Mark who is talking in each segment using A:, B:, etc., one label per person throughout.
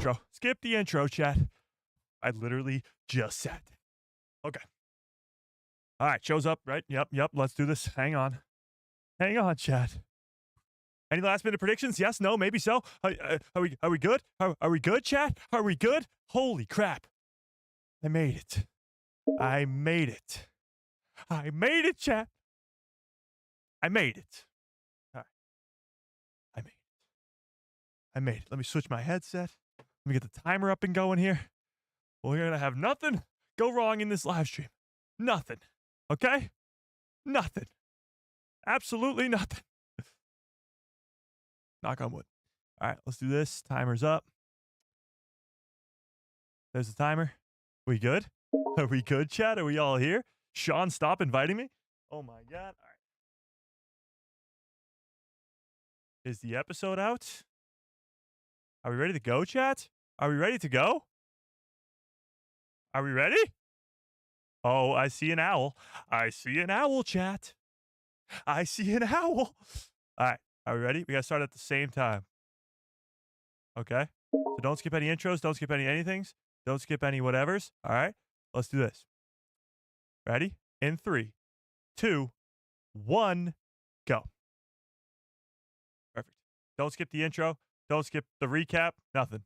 A: intro. Skip the intro, chat. I literally just said. Okay. All right, shows up, right? Yep. Let's do this. Hang on, chat. Any last minute predictions? Yes, no, maybe so. Are we good? Are we good, chat? Are we good? Holy crap! I made it. I made it. I made it, chat. I made it. All right. I made it. I made it. Let me switch my headset. Let me get the timer up and going here. We're gonna have nothing go wrong in this live stream. Nothing. Okay? Nothing. Absolutely nothing. Knock on wood. All right, let's do this. Timer's up. There's the timer. We good? Are we good, chat? Are we all here? Sean, stop inviting me. Oh my God. All right. Is the episode out? Are we ready to go, chat? Are we ready to go? Are we ready? Oh, I see an owl. I see an owl, chat. I see an owl. All right. Are we ready? We got to start at the same time. Okay. So don't skip any intros. Don't skip any anythings. Don't skip any whatevers. All right. Let's do this. Ready? In 3, 2, 1, go. Perfect. Don't skip the intro. Don't skip the recap. Nothing.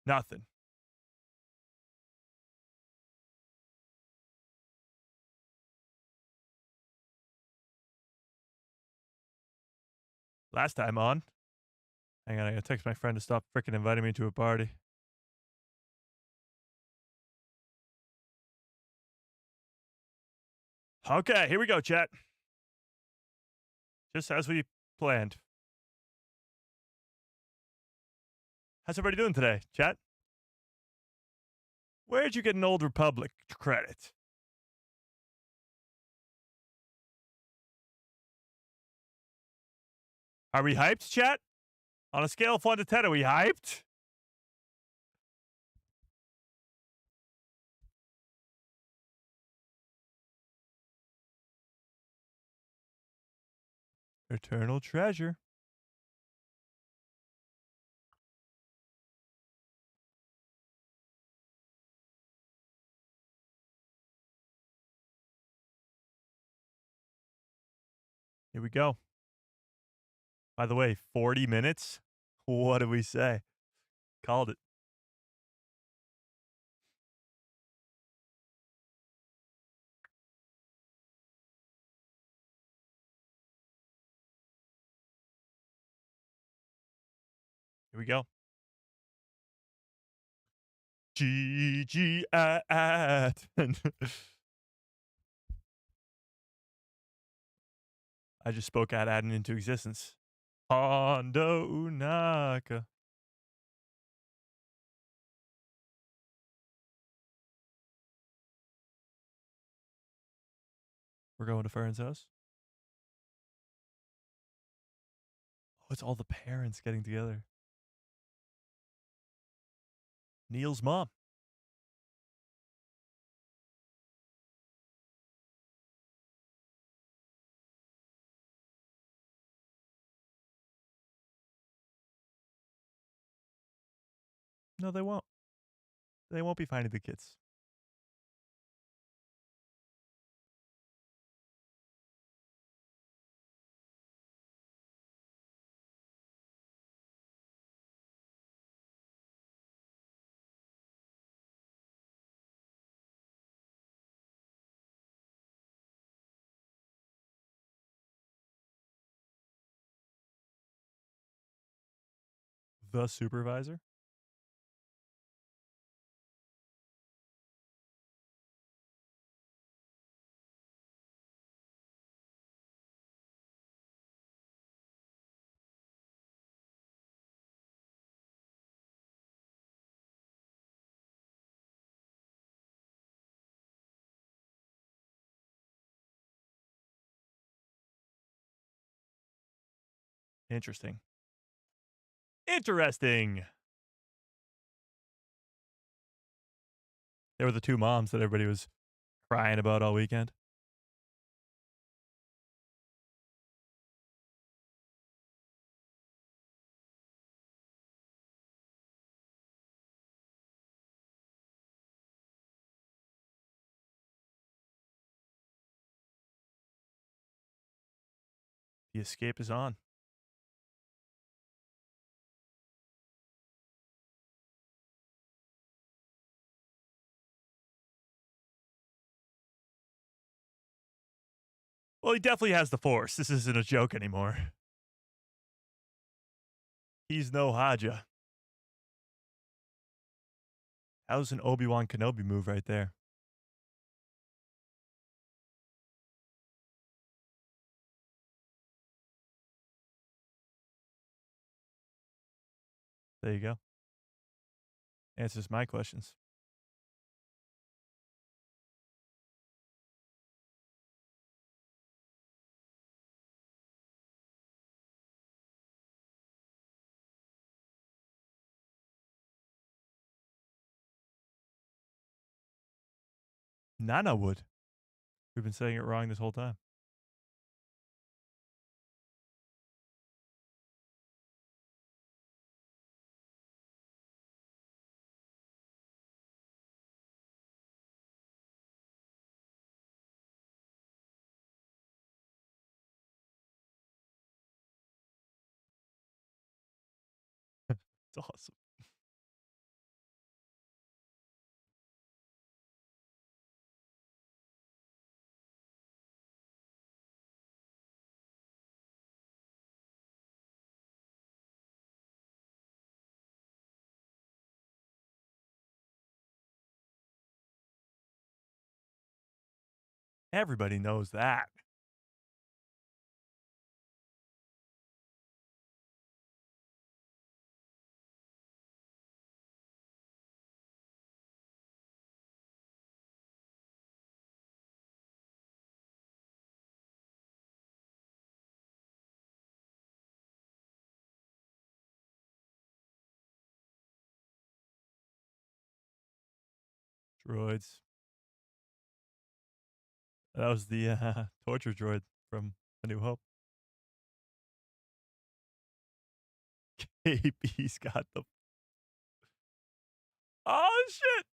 A: Nothing. Last time on. Hang on, I gotta text my friend to stop freaking inviting me to a party. Okay, here we go, chat. Just as we planned. How's everybody doing today, chat? Where'd you get an Old Republic credit? Are we hyped, chat? On a scale of 1 to 10, are we hyped? Eternal treasure. Here we go. By the way, 40 minutes? What did we say? Called it. Here we go. GG at. I just spoke at adding into existence. Hondo Ohnaka. We're going to Fern's house. Oh, it's all the parents getting together. Neil's mom. No, they won't. They won't be finding the kids. The supervisor? Interesting. Interesting. They were the two moms that everybody was crying about all weekend. The escape is on. Well, he definitely has the Force. This isn't a joke anymore. He's no Haja. That was an Obi-Wan Kenobi move right there. There you go. Answers my questions. Nana would. We've been saying it wrong this whole time. It's awesome. Everybody knows that. Droids. That was the torture droid from A New Hope. KB's got the. Oh, shit.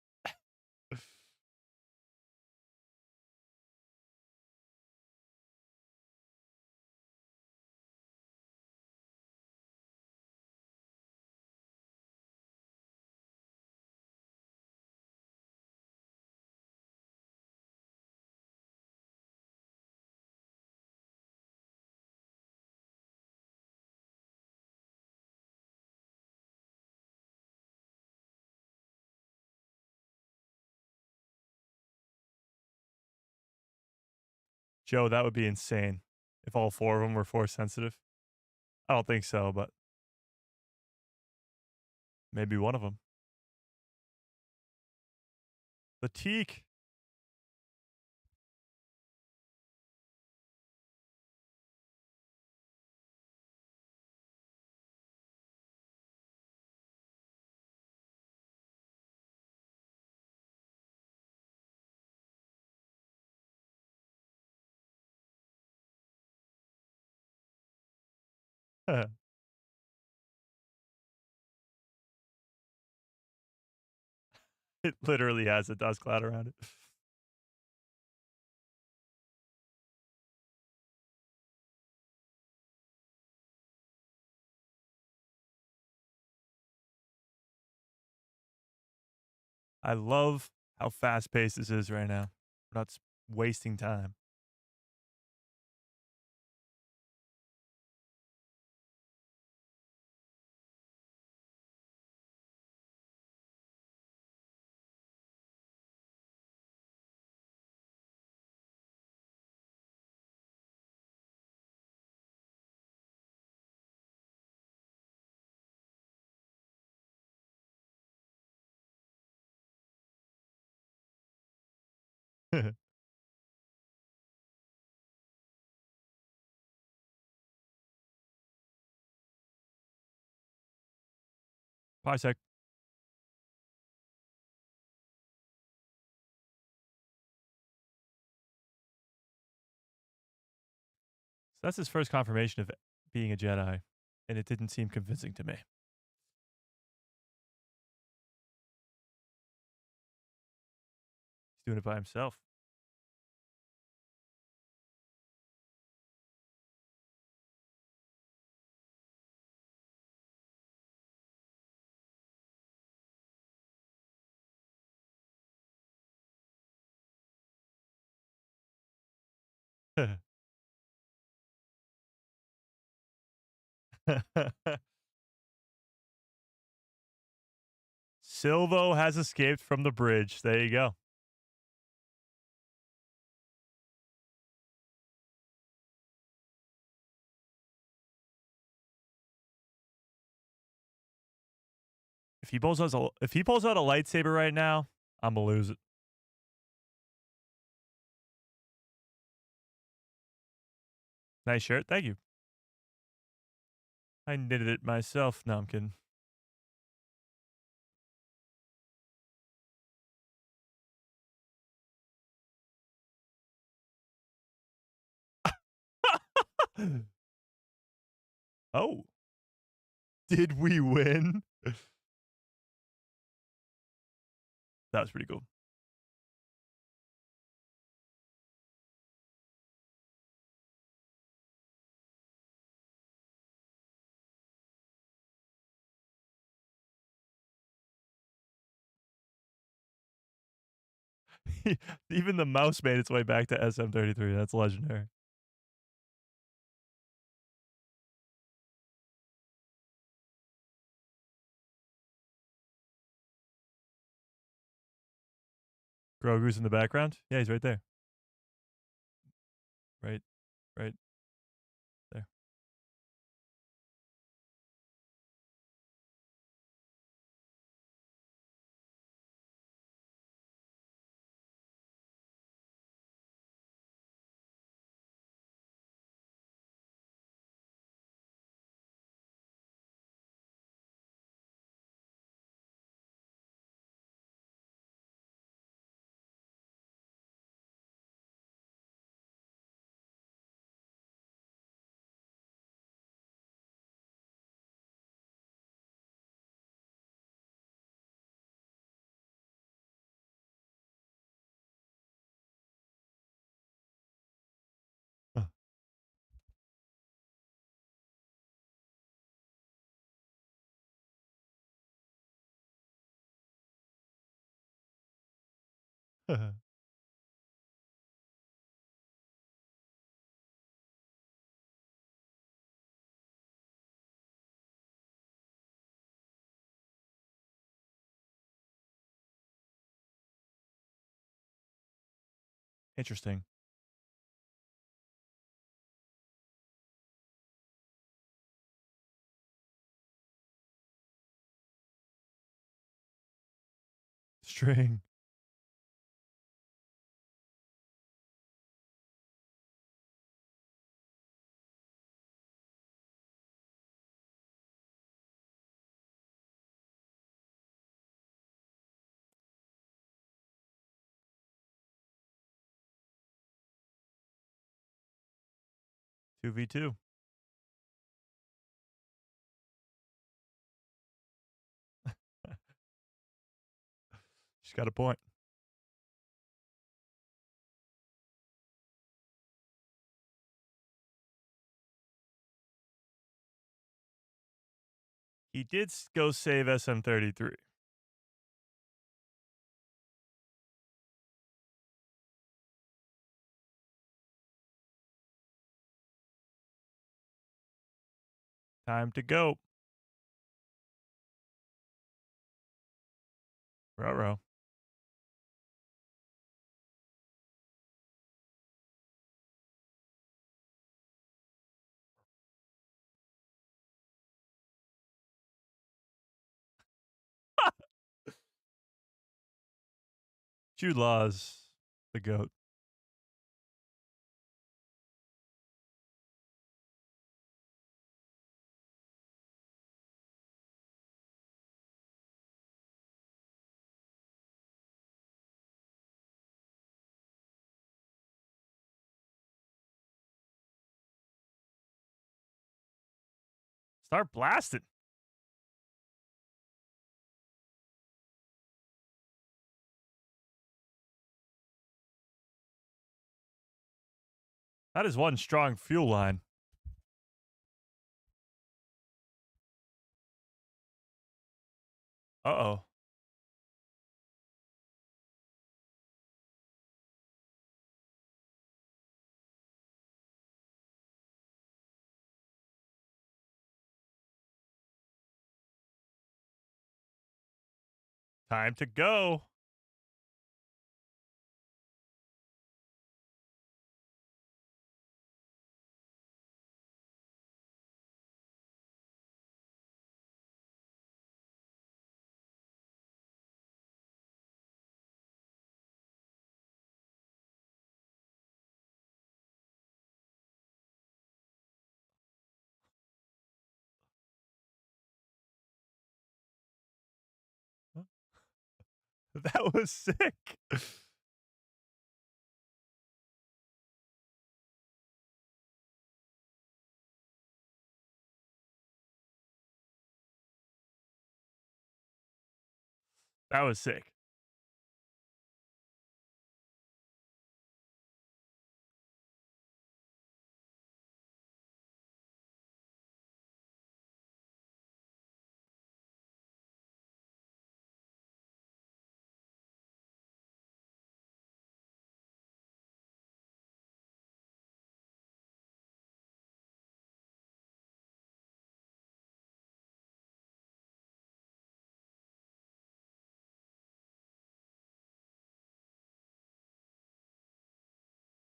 A: Joe, that would be insane if all four of them were Force sensitive. I don't think so, but maybe one of them. The teak. It literally has a dust cloud around it. I love how fast paced this is right now. We're not wasting time. Parsec. So that's his first confirmation of being a Jedi, and it didn't seem convincing to me. He's doing it by himself. Silvo has escaped from the bridge. There you go. If he pulls out a lightsaber right now, I'm gonna lose it. Nice shirt. Thank you. I knitted it myself. No, I'm kidding. Oh, did we win? That was pretty cool. Even the mouse made its way back to SM33. That's legendary. Grogu's in the background. Yeah, he's right there. Right there. Interesting. String. Two v two. She's got a point. He did go save SM33. Time to go. Ruh-roh. Jude Law's the GOAT. Start blasting. That is one strong fuel line. Uh-oh. Time to go. That was sick. That was sick.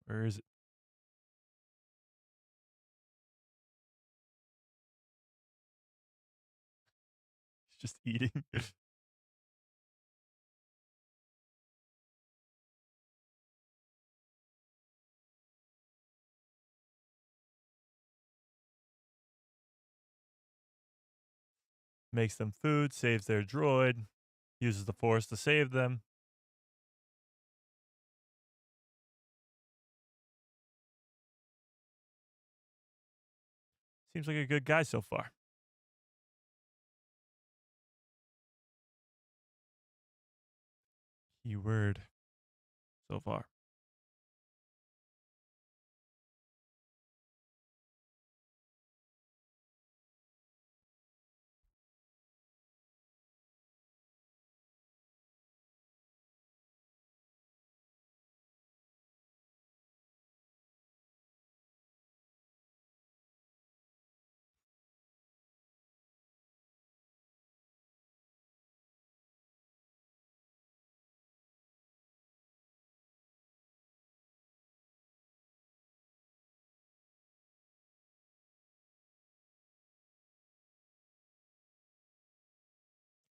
A: Where is it? He's just eating. Makes them food, saves their droid, uses the Force to save them. Seems like a good guy so far. Keyword so far.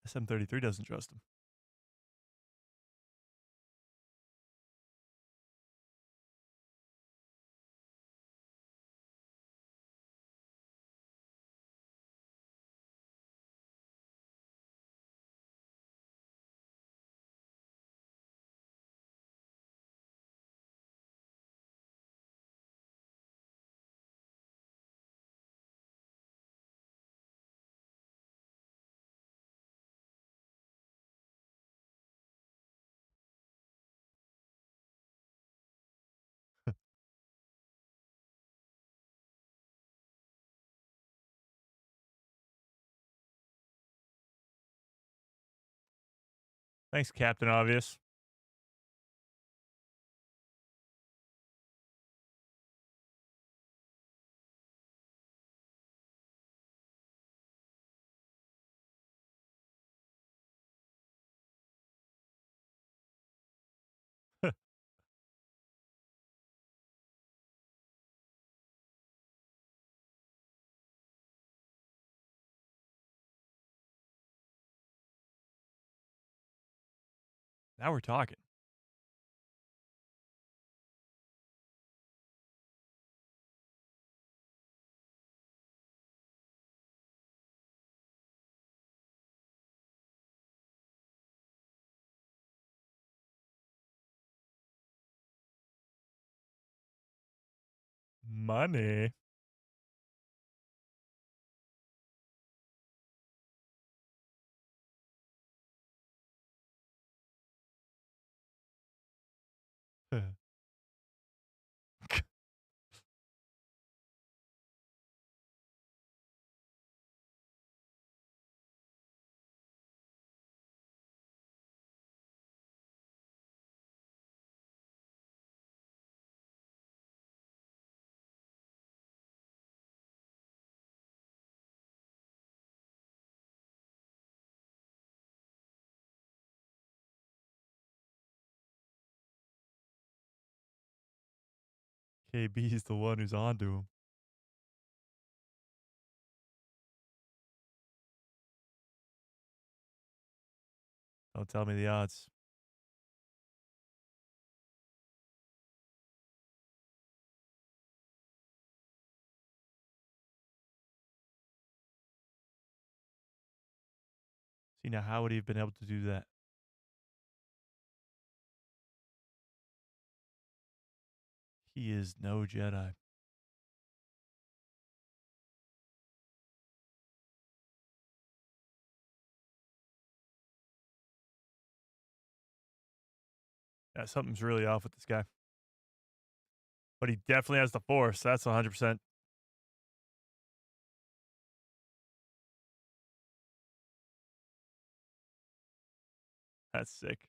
A: SM-33 doesn't trust him. Thanks, Captain Obvious. Now we're talking. Money. KB's the one who's onto him. Don't tell me the odds. See, now how would he have been able to do that? He is no Jedi. Yeah, something's really off with this guy. But he definitely has the Force. That's 100%. That's sick.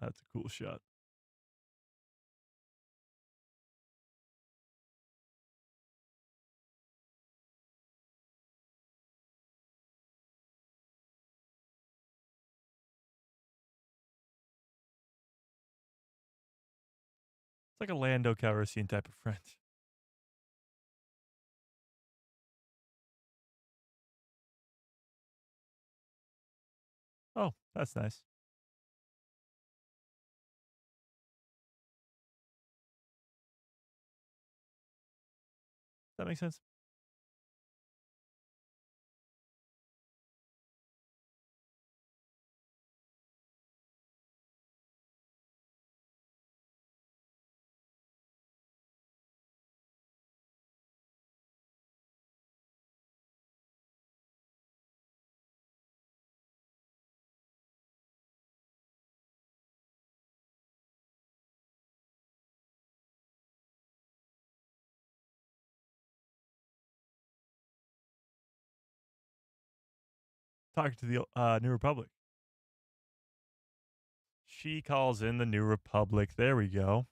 A: That's a cool shot. It's like a Lando Calrissian type of friend. Oh, that's nice. That makes sense. Talking to the New Republic. She calls in the New Republic. There we go.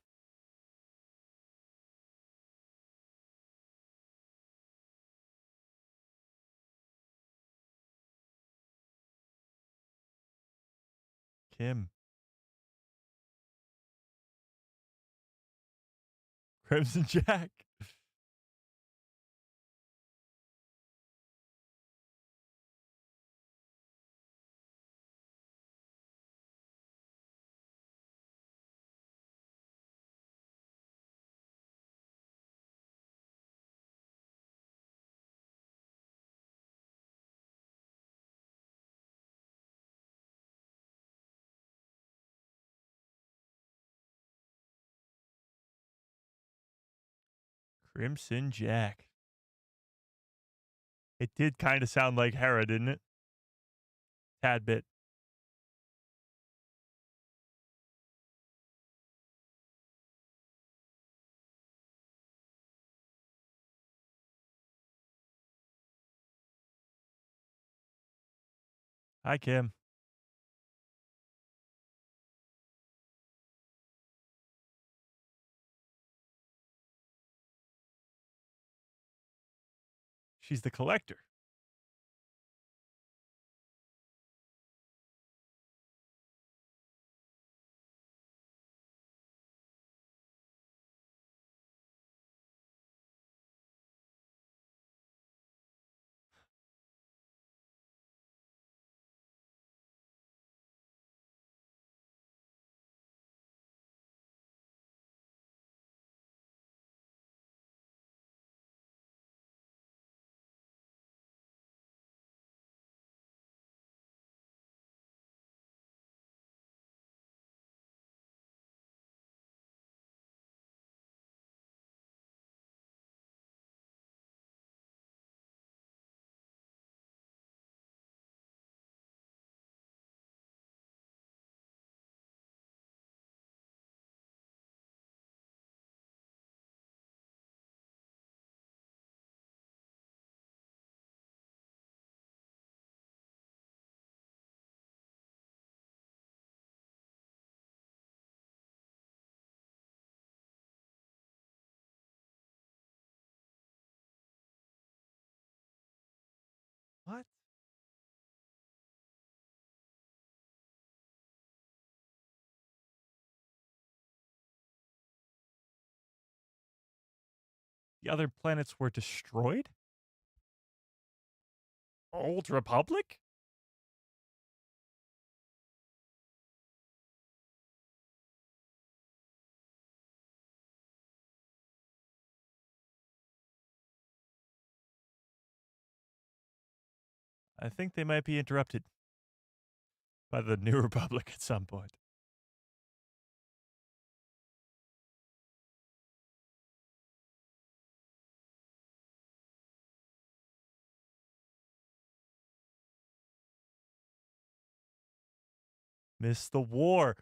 A: Kim. Crimson Jack. Crimson Jack. It did kind of sound like Hera, didn't it? Tad bit. Hi, Kim. She's the collector. What? The other planets were destroyed? Old Republic? I think they might be interrupted by the New Republic at some point. Missed the war.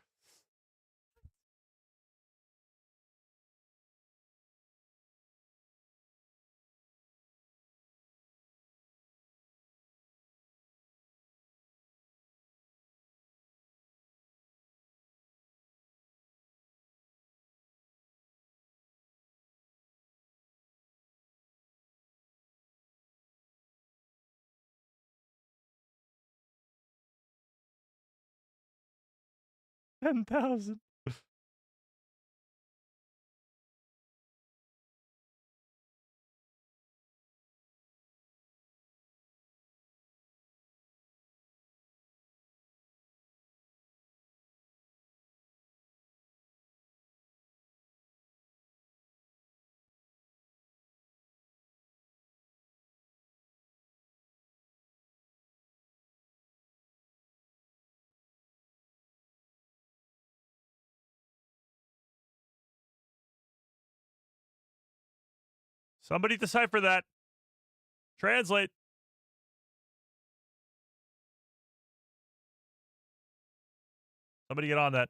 A: $10,000. Somebody decipher that. Translate. Somebody get on that.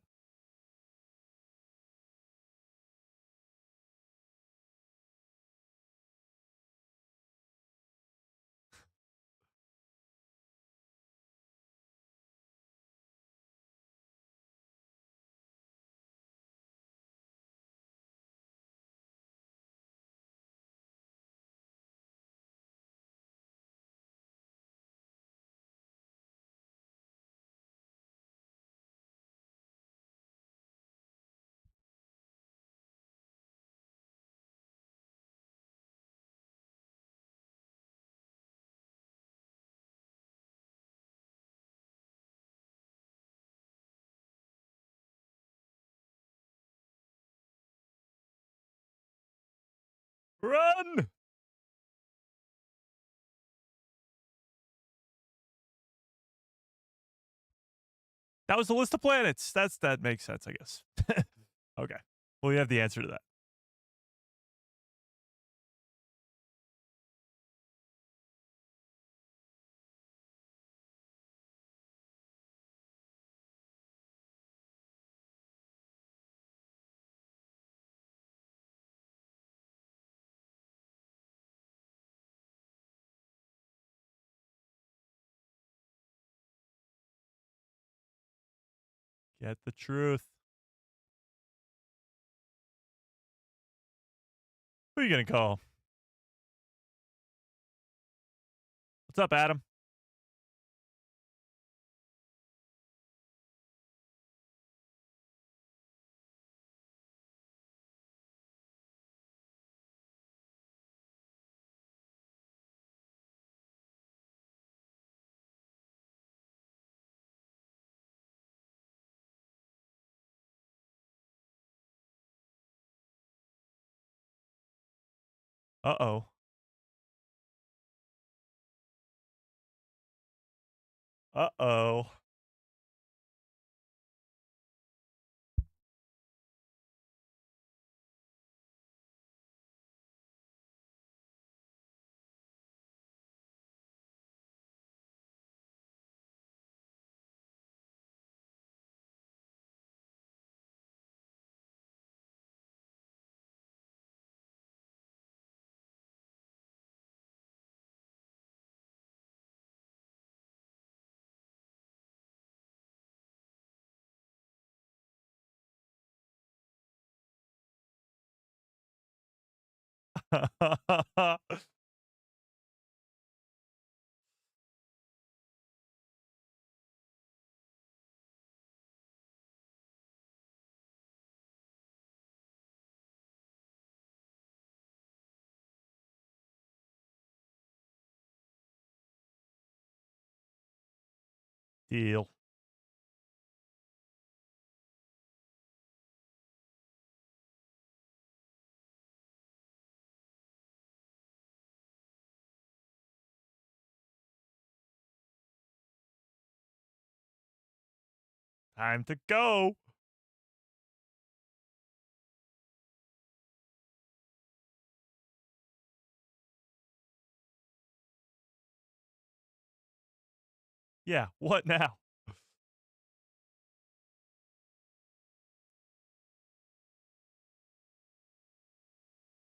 A: Run! That was the list of planets. That makes sense, I guess. Okay. Well, we have the answer to that. Get the truth. Who are you gonna call? What's up, Adam? Uh-oh. Uh-oh. Deal. Time to go. Yeah, what now?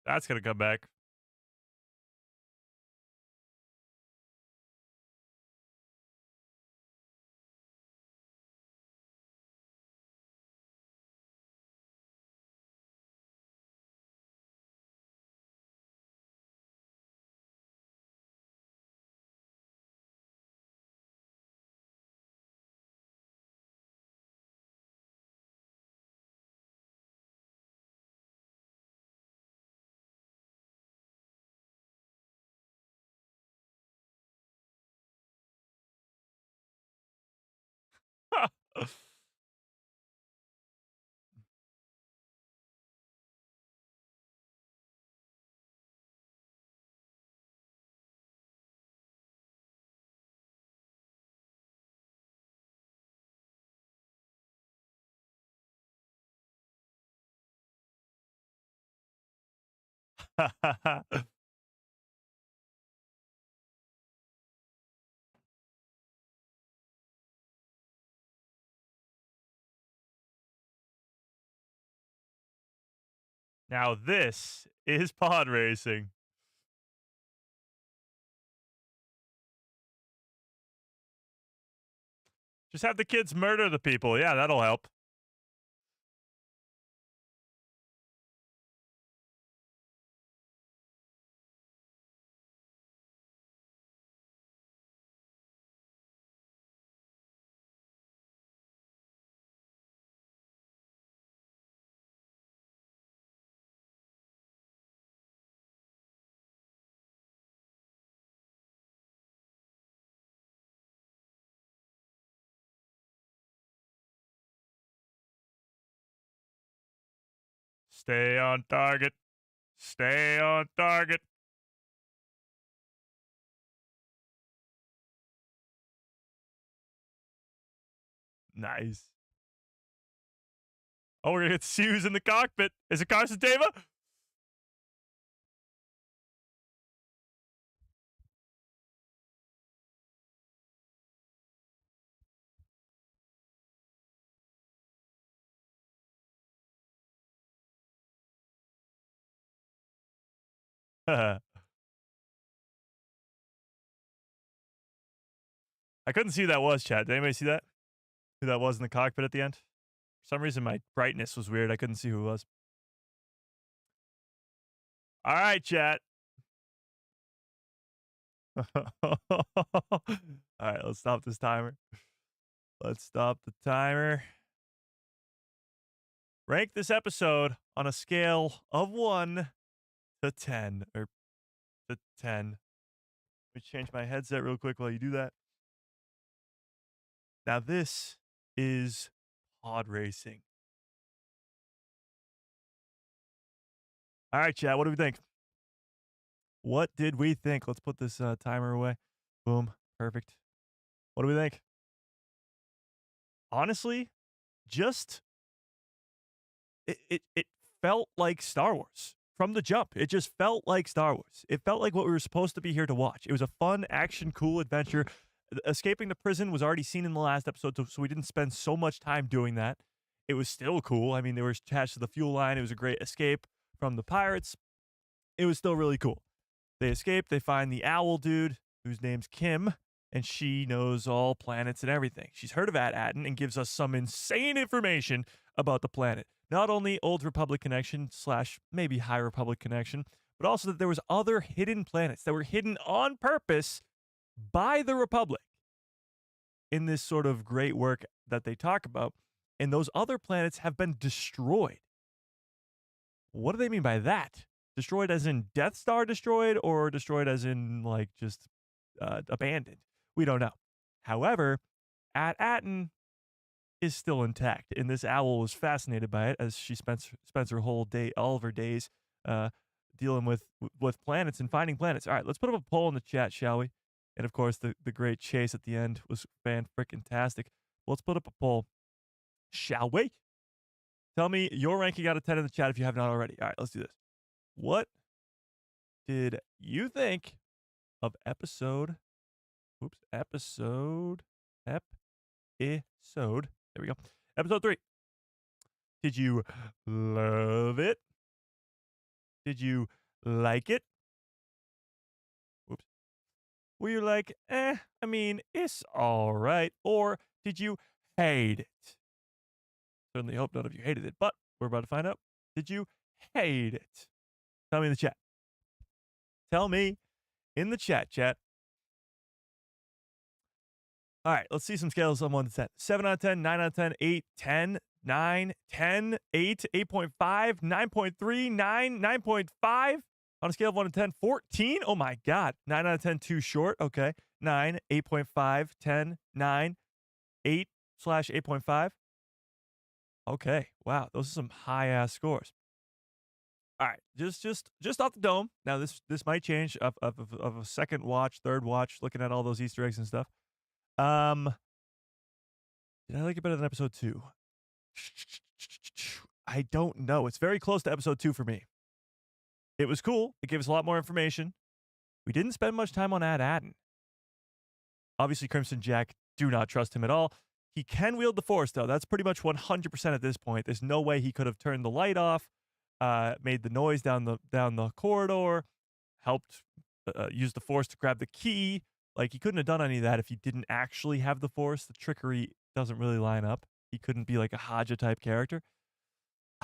A: That's gonna come back. Now this is pod racing. Just have the kids murder the people. Yeah, that'll help. Stay on target. Stay on target. Nice. Oh, we're gonna get Sue's in the cockpit. Is it Carson Tava? I couldn't see who that was, chat. Did anybody see that? Who that was in the cockpit at the end? For some reason, my brightness was weird. I couldn't see who it was. All right, chat. All right, let's stop this timer. Let's stop the timer. Rank this episode on a scale of 1 to 10. Or to 10. Let me change my headset real quick while you do that. Now, this is pod racing. All right, chat. What do we think? What did we think? Let's put this timer away. Boom. Perfect. What do we think? Honestly, just it felt like Star Wars from the jump. It just felt like Star Wars. It felt like what we were supposed to be here to watch. It was a fun, action, cool adventure. Escaping the prison was already seen in the last episode, so we didn't spend so much time doing that. It was still cool. I mean, they were attached to the fuel line. It was a great escape from the pirates. It was still really cool. They escape. They find the owl dude, whose name's Kim, and she knows all planets and everything. She's heard of At-Atten and gives us some insane information about the planet. Not only Old Republic connection / maybe High Republic connection, but also that there was other hidden planets that were hidden on purpose by the Republic in this sort of great work that they talk about. And those other planets have been destroyed. What do they mean by that? Destroyed as in Death Star destroyed, or destroyed as in like just abandoned? We don't know. However, At Atten is still intact, and this owl was fascinated by it as she spends her whole day, all of her days, uh, dealing with planets and finding planets. All right, let's put up a poll in the chat, shall we? And of course, the great chase at the end was fan freaking tastic. Let's put up a poll, shall we? Tell me your ranking out of 10 in the chat if you have not already. All right, let's do this. What did you think of episode? Oops, episode. There we go. Episode 3. Did you love it? Did you like it? Whoops. Were you like, I mean, it's all right? Or did you hate it? Certainly hope none of you hated it, but we're about to find out. Did you hate it? Tell me in the chat. Tell me in the chat. All right, let's see some scales on 1 to 10. 7 out of 10, 9 out of 10, 8, 10, 9, 10, 8, 8.5, 9.3, 9, 9.5. On a scale of 1 to 10, 14. Oh my God. 9 out of 10, too short. Okay. 9, 8.5, 10, 9, 8 / 8.5. Okay. Wow. Those are some high ass scores. All right. Just off the dome. Now this might change of a second watch, third watch, looking at all those Easter eggs and stuff. Did I like it better than episode 2? I don't know. It's very close to episode 2 for me. It was cool. It gave us a lot more information. We didn't spend much time on Ad Aden. Obviously, Crimson Jack, do not trust him at all. He can wield the Force, though. That's pretty much 100% at this point. There's no way he could have turned the light off, made the noise down the corridor, helped use the Force to grab the key. Like, he couldn't have done any of that if he didn't actually have the Force. The trickery doesn't really line up. He couldn't be like a Haja-type character.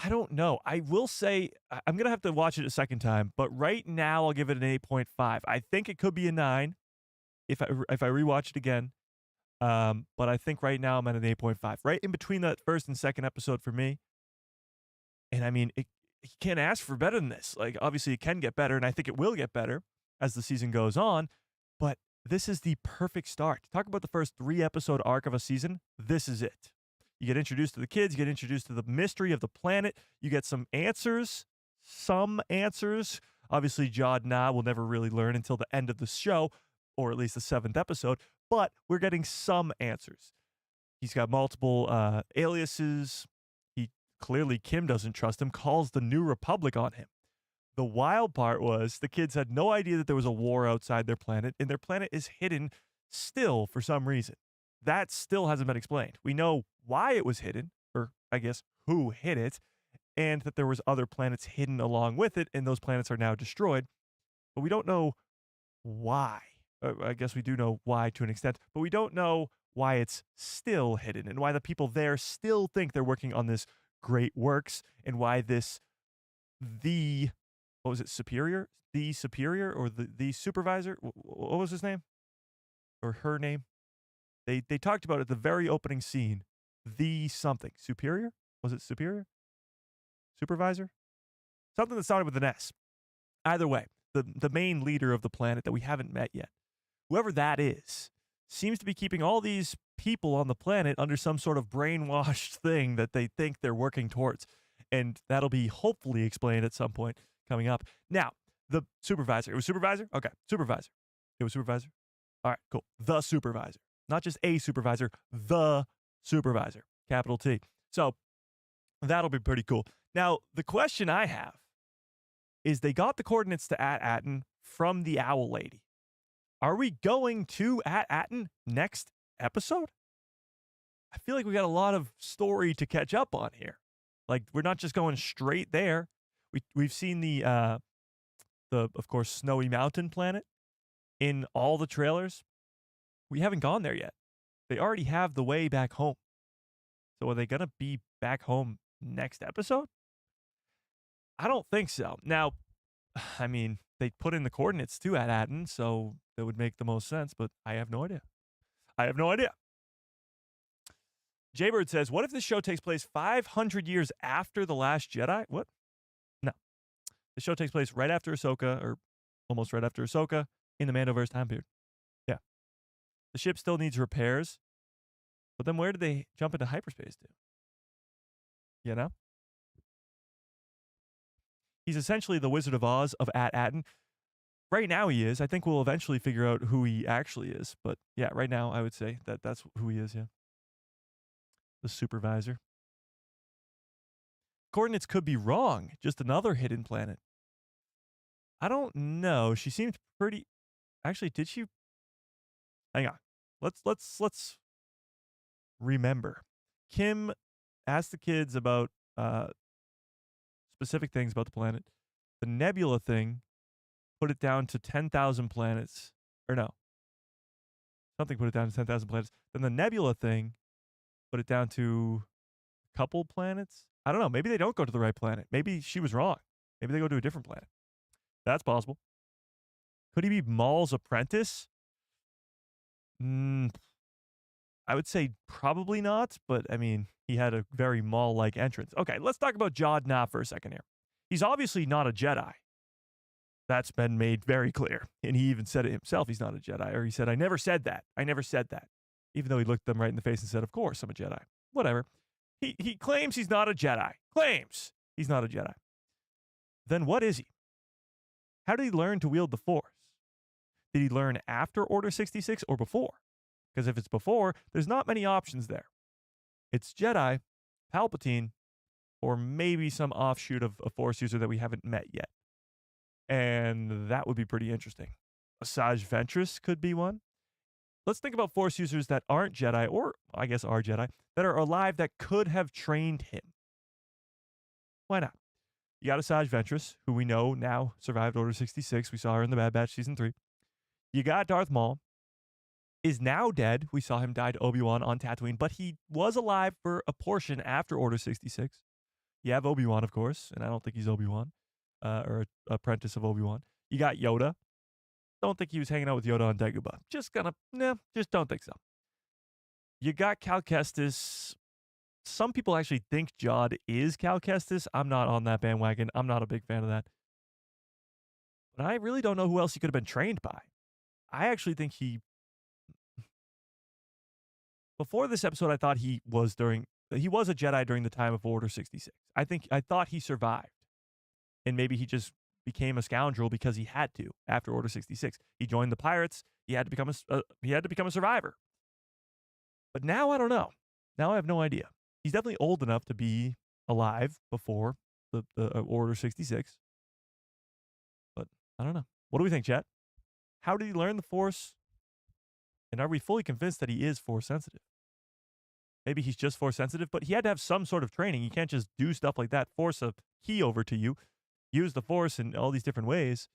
A: I don't know. I will say I'm going to have to watch it a second time, but right now I'll give it an 8.5. I think it could be a 9 if I rewatch it again. But I think right now I'm at an 8.5. Right in between that first and second episode for me. And I mean, you can't ask for better than this. Like, obviously it can get better, and I think it will get better as the season goes on, but this is the perfect start. Talk about the first 3-episode arc of a season. This is it. You get introduced to the kids, you get introduced to the mystery of the planet, you get some answers. Obviously, Jod Na will never really learn until the end of the show, or at least the 7th episode, but we're getting some answers. He's got multiple aliases. Clearly, Kim doesn't trust him, calls the New Republic on him. The wild part was the kids had no idea that there was a war outside their planet, and their planet is hidden still for some reason. That still hasn't been explained. We know why it was hidden, or I guess who hid it, and that there was other planets hidden along with it, and those planets are now destroyed. But we don't know why. I guess we do know why to an extent, but we don't know why it's still hidden and why the people there still think they're working on this great works, and why what was it, superior? The superior or the supervisor? What was his name? Or her name? They talked about it at the very opening scene. The something. Superior? Was it superior? Supervisor? Something that started with an S. Either way, the main leader of the planet that we haven't met yet, whoever that is, seems to be keeping all these people on the planet under some sort of brainwashed thing that they think they're working towards. And that'll be hopefully explained at some point coming up. Now, the supervisor. It was supervisor? Okay, supervisor. It was supervisor? All right, cool. The supervisor. Not just a supervisor, the supervisor. Capital T. So that'll be pretty cool. Now, the question I have is they got the coordinates to Aten from the Owl Lady. Are we going to Aten next episode? I feel like we got a lot of story to catch up on here. Like, we're not just going straight there. We've seen the of course, Snowy Mountain planet in all the trailers. We haven't gone there yet. They already have the way back home. So are they going to be back home next episode? I don't think so. Now, I mean, they put in the coordinates to Aten, so that would make the most sense, but I have no idea. Jaybird says, what if this show takes place 500 years after The Last Jedi? What? No. The show takes place right after Ahsoka, or almost right after Ahsoka, in the Mandoverse time period. Yeah. The ship still needs repairs. But then where did they jump into hyperspace to? You know? He's essentially the Wizard of Oz of Atten. Right now he is. I think we'll eventually figure out who he actually is. But yeah, right now I would say that that's who he is, yeah. The supervisor. Coordinates could be wrong. Just another hidden planet. I don't know. She seemed pretty... Actually, did she... Hang on. Let's remember. Kim asked the kids about specific things about the planet. The nebula thing put it down to 10,000 planets. Or no. Something put it down to 10,000 planets. Then the nebula thing put it down to a couple planets. I don't know. Maybe they don't go to the right planet. Maybe she was wrong. Maybe they go to a different planet. That's possible. Could he be Maul's apprentice? I would say probably not, but I mean, he had a very Maul-like entrance. Okay, let's talk about Jod Na for a second here. He's obviously not a Jedi. That's been made very clear. And he even said it himself, he's not a Jedi. Or he said, I never said that. I never said that. Even though he looked them right in the face and said, of course, I'm a Jedi. Whatever. He claims he's not a Jedi. Claims he's not a Jedi. Then what is he? How did he learn to wield the Force? Did he learn after Order 66 or before? Because if it's before, there's not many options there. It's Jedi, Palpatine, or maybe some offshoot of a Force user that we haven't met yet. And that would be pretty interesting. Asajj Ventress could be one. Let's think about Force users that aren't Jedi, or I guess are Jedi, that are alive that could have trained him. Why not? You got Asajj Ventress, who we know now survived Order 66. We saw her in the Bad Batch Season 3. You got Darth Maul, is now dead. We saw him die to Obi-Wan on Tatooine, but he was alive for a portion after Order 66. You have Obi-Wan, of course, and I don't think he's Obi-Wan, or an apprentice of Obi-Wan. You got Yoda. Don't think he was hanging out with Yoda on Dagobah. Just don't think so. You got Cal Kestis. Some people actually think Jod is Cal Kestis. I'm not on that bandwagon. I'm not a big fan of that. But I really don't know who else he could have been trained by. I actually think before this episode, I thought he was a Jedi during the time of Order 66. I thought he survived. And maybe he just became a scoundrel because he had to after Order 66. He joined the pirates. He had to become a survivor. But now I don't know. Now I have no idea. He's definitely old enough to be alive before the Order 66. But I don't know. What do we think, chat? How did he learn the Force? And are we fully convinced that he is Force sensitive? Maybe he's just Force sensitive, but he had to have some sort of training. You can't just do stuff like that, force a key over to you, use the Force in all these different ways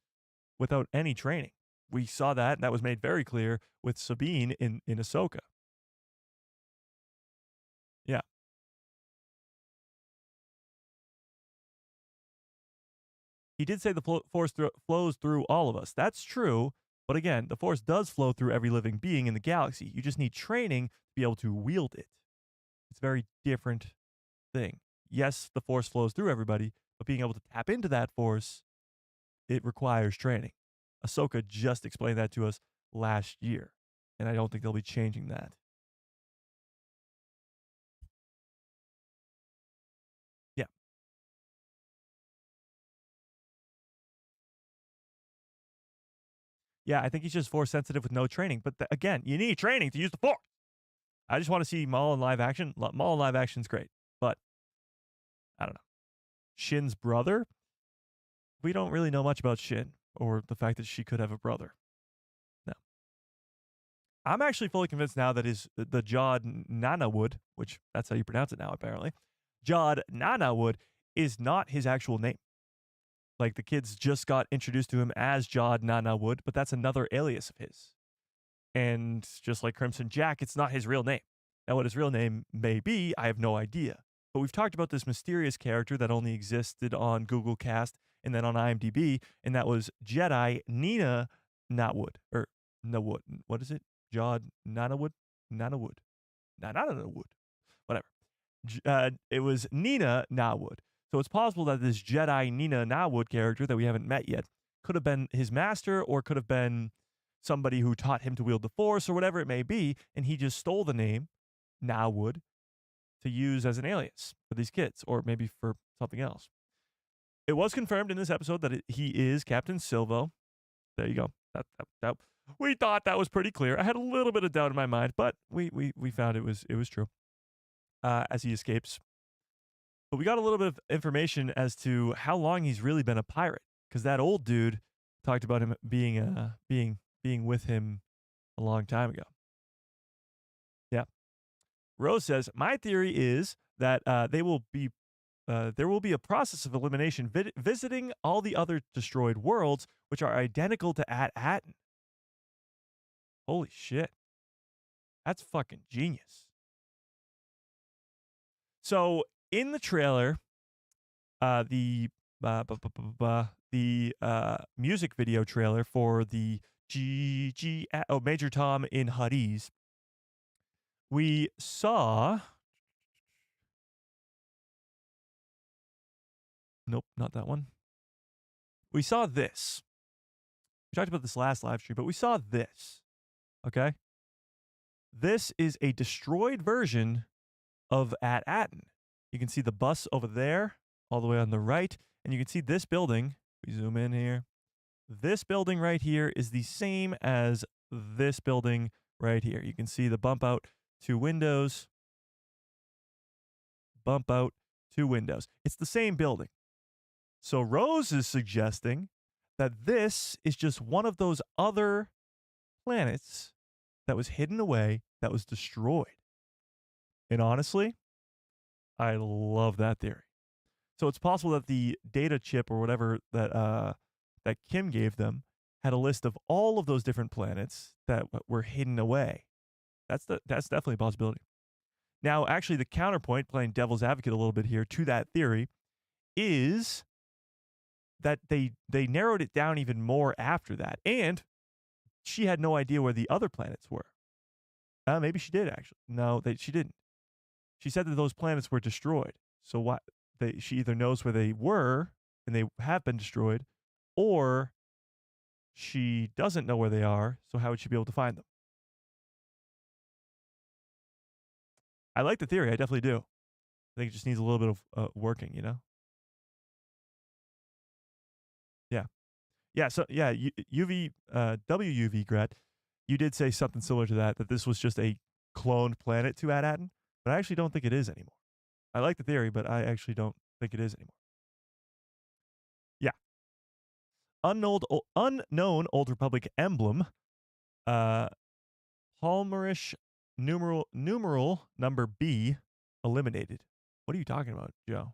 A: without any training. We saw that, and that was made very clear with Sabine in Ahsoka. Yeah. He did say the Force flows through all of us. That's true. But again, the Force does flow through every living being in the galaxy. You just need training to be able to wield it. It's a very different thing. Yes, the Force flows through everybody, but being able to tap into that Force, it requires training. Ahsoka just explained that to us last year, and I don't think they'll be changing that. Yeah. Yeah, I think he's just Force sensitive with no training. But again, you need training to use the Force. I just want to see Maul in live action. Maul in live action is great, but I don't know. Shin's brother? We don't really know much about Shin or the fact that she could have a brother. No. I'm actually fully convinced now that the Jod Na Nawood, which that's how you pronounce it now apparently, Jod Na Nawood is not his actual name. Like the kids just got introduced to him as Jod Na Nawood, but that's another alias of his. And just like Crimson Jack, it's not his real name. Now, what his real name may be, I have no idea. But we've talked about this mysterious character that only existed on Google Cast and then on IMDb, and that was Jedi Nina Nawood. Or Nawood. What is it? Jod Na Nawood? Nawood. Nawood. Whatever. It was Nina Nawood. So it's possible that this Jedi Nina Nawood character that we haven't met yet could have been his master or could have been somebody who taught him to wield the Force or whatever it may be, and he just stole the name Nawood to use as an alias for these kids, or maybe for something else. It was confirmed in this episode that he is Captain Silvo. There you go. We thought that was pretty clear. I had a little bit of doubt in my mind, but we found it was true. As he escapes, but we got a little bit of information as to how long he's really been a pirate, because that old dude talked about him being with him a long time ago. Yeah. Rose says, my theory is that there will be a process of elimination visiting all the other destroyed worlds, which are identical to At-Atten. Holy shit. That's fucking genius. So in the trailer, the music video trailer for the Major Tom in Hades, we saw. Nope, not that one. We saw this. We talked about this last live stream, but we saw this. Okay? This is a destroyed version of At-Atten. You can see the bus over there, all the way on the right, and you can see this building. We zoom in here. This building right here is the same as this building right here. You can see the bump out 2 windows. Bump out 2 windows. It's the same building. So Rose is suggesting that this is just one of those other planets that was hidden away, that was destroyed. And honestly, I love that theory. So it's possible that the data chip or whatever that Kim gave them had a list of all of those different planets that were hidden away. That's definitely a possibility. Now, actually, the counterpoint, playing devil's advocate a little bit here to that theory, is that they narrowed it down even more after that. And she had no idea where the other planets were. Maybe she did, actually. No, she didn't. She said that those planets were destroyed. So she either knows where they were and they have been destroyed, or she doesn't know where they are, so how would she be able to find them? I like the theory. I definitely do. I think it just needs a little bit of working, you know? Yeah. Yeah, so, yeah, WUV, Gret, you did say something similar to that this was just a cloned planet to At-Atten, but I actually don't think it is anymore. I like the theory, but I actually don't think it is anymore. Yeah. Unknown Old Republic emblem, Palmerish numeral number B eliminated. What are you talking about, Joe?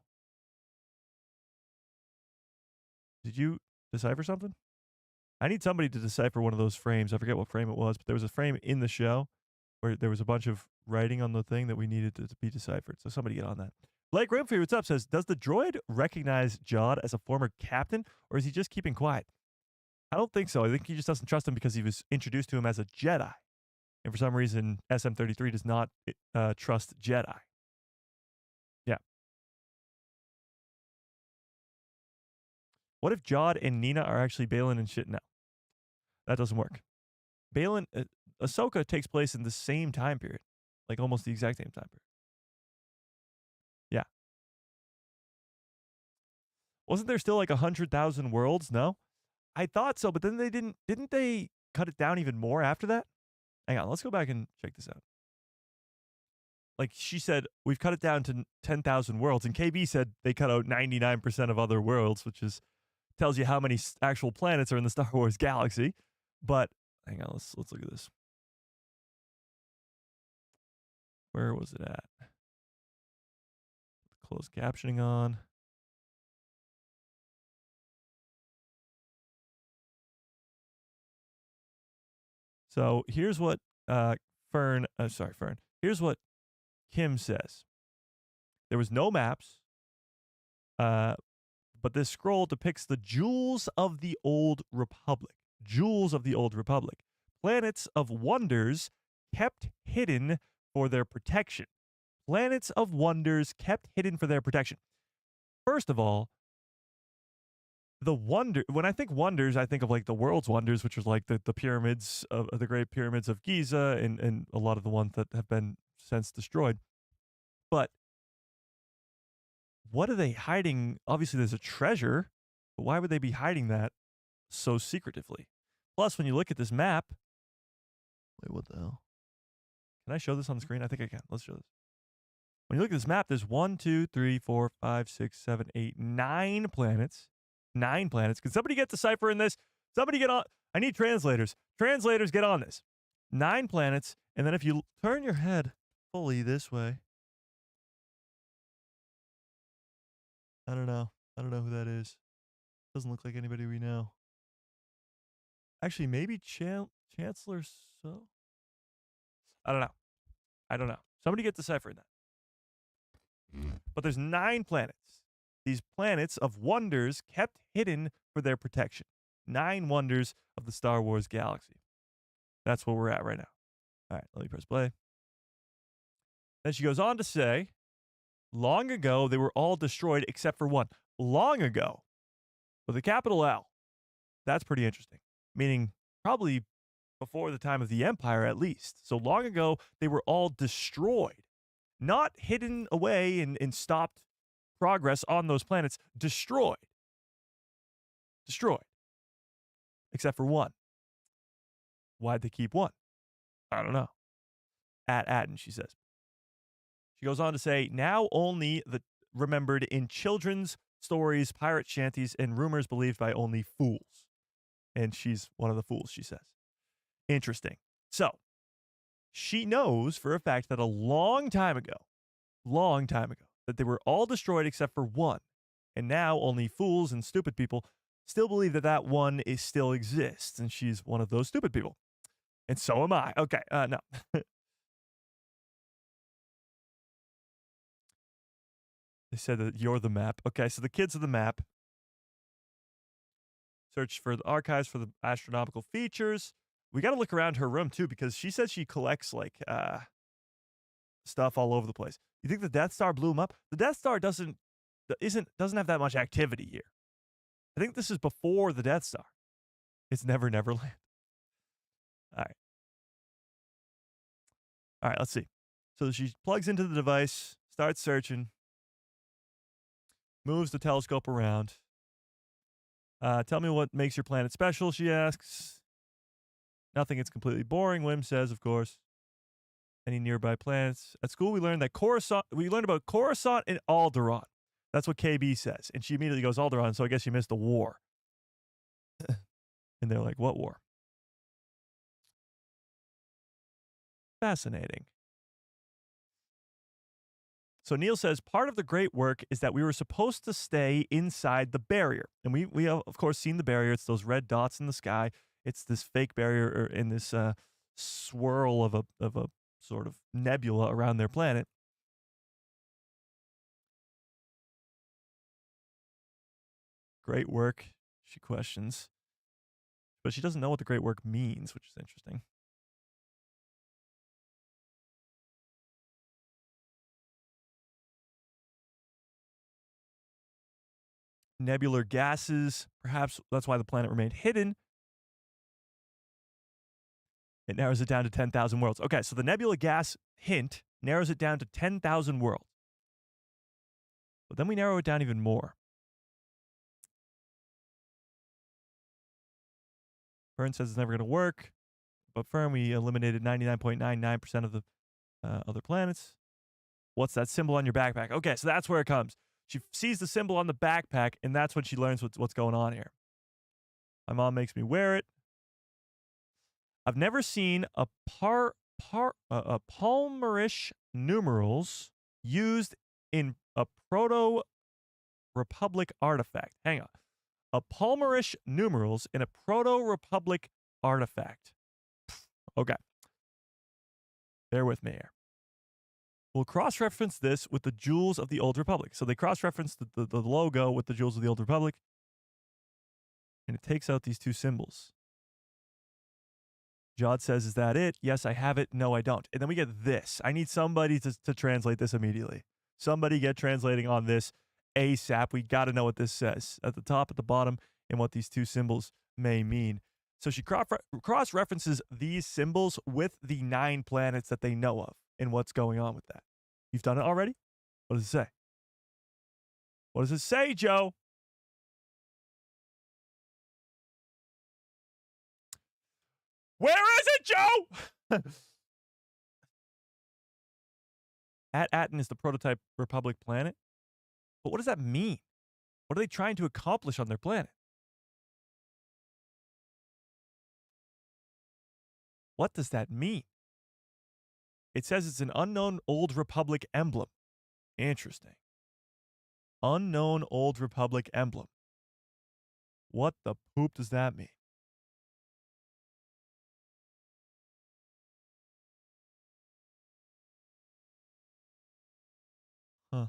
A: Did you decipher something? I need somebody to decipher one of those frames. I forget what frame it was, but there was a frame in the show where there was a bunch of writing on the thing that we needed to be deciphered. So somebody get on that. Blake Grimfrey, what's up, says, does the droid recognize Jod as a former captain, or is he just keeping quiet? I don't think so. I think he just doesn't trust him because he was introduced to him as a Jedi. And for some reason, SM-33 does not trust Jedi. Yeah. What if Jod and Nina are actually Baylan and shit? No. That doesn't work. Baylan, Ahsoka takes place in the same time period. Like almost the exact same time period. Yeah. Wasn't there still like 100,000 worlds? No? I thought so, but then they didn't they cut it down even more after that? Hang on, let's go back and check this out. Like she said, we've cut it down to 10,000 worlds, and KB said they cut out 99% of other worlds, which tells you how many actual planets are in the Star Wars galaxy. But hang on, let's look at this. Where was it at? Closed captioning on. So here's what Fern. Here's what Kim says. There was no maps, but this scroll depicts the jewels of the Old Republic. Jewels of the Old Republic. Planets of wonders kept hidden for their protection. Planets of wonders kept hidden for their protection. First of all, when I think wonders, I think of like the world's wonders, which was like the pyramids of the Great Pyramids of Giza and a lot of the ones that have been since destroyed. But what are they hiding? Obviously, there's a treasure, but why would they be hiding that so secretively? Plus, when you look at this map, wait, what the hell? Can I show this on the screen? I think I can. Let's show this. When you look at this map, there's 1, 2, 3, 4, 5, 6, 7, 8, 9 planets. 9 planets. Can somebody get Decipher in this? Somebody get on. I need translators. Translators, get on this. 9 planets. And then if you turn your head fully this way. I don't know. I don't know who that is. Doesn't look like anybody we know. Actually, maybe Chancellor So? I don't know. I don't know. Somebody get Decipher in that. But there's 9 planets. These planets of wonders kept hidden for their protection. 9 wonders of the Star Wars galaxy. That's where we're at right now. All right, let me press play. Then she goes on to say, long ago, they were all destroyed except for one. Long ago, with a capital L. That's pretty interesting. Meaning probably before the time of the Empire, at least. So long ago, they were all destroyed. Not hidden away and stopped progress on those planets. Destroyed. Destroyed. Except for one. Why'd they keep one? I don't know. At Atten, she says. She goes on to say, now only the remembered in children's stories, pirate shanties, and rumors believed by only fools. And she's one of the fools, she says. Interesting. So, she knows for a fact that a long time ago, that they were all destroyed except for one. And now only fools and stupid people still believe that that one still exists. And she's one of those stupid people. And so am I. Okay, no. They said that you're the map. Okay, so the kids are the map. Search for the archives for the astronomical features. We got to look around her room, too, because she says she collects, like, stuff all over the place. You think the Death Star blew him up? The Death Star doesn't have that much activity here. I think this is before the Death Star. It's Never Neverland. All right, let's see. So she plugs into the device, starts searching, moves the telescope around. Tell me what makes your planet special, she asks. Nothing, it's completely boring, Wim says, of course. Any nearby planets? At school, we learned about Coruscant and Alderaan. That's what KB says. And she immediately goes, Alderaan, so I guess you missed the war. And they're like, what war? Fascinating. So Neel says, part of the great work is that we were supposed to stay inside the barrier. And we have, of course, seen the barrier. It's those red dots in the sky. It's this fake barrier in this swirl of a sort of nebula around their planet. Great work, she questions. But she doesn't know what the great work means, which is interesting. Nebular gases, perhaps that's why the planet remained hidden. It narrows it down to 10,000 worlds. Okay, so the nebula gas hint narrows it down to 10,000 worlds. But then we narrow it down even more. Fern says it's never going to work. But Fern, we eliminated 99.99% of the other planets. What's that symbol on your backpack? Okay, so that's where it comes. She sees the symbol on the backpack, and that's when she learns what's going on here. My mom makes me wear it. I've never seen a Palmerish numerals used in a Proto-Republic artifact. Hang on. A Palmerish numerals in a Proto-Republic artifact. Okay. Bear with me here. We'll cross-reference this with the Jewels of the Old Republic. So they cross-reference the logo with the Jewels of the Old Republic. And it takes out these two symbols. Jod says, is that it? Yes, I have it. No, I don't. And then we get this. I need somebody to translate this immediately. Somebody get translating on this ASAP. We got to know what this says at the top, at the bottom, and what these two symbols may mean. So she cross-references these symbols with the 9 planets that they know of. in what's going on with that. You've done it already? What does it say? What does it say, Joe? Where is it, Joe? Aten is the prototype Republic planet. But what does that mean? What are they trying to accomplish on their planet? What does that mean? It says it's an unknown Old Republic emblem. Interesting. Unknown Old Republic emblem. What the poop does that mean? Huh.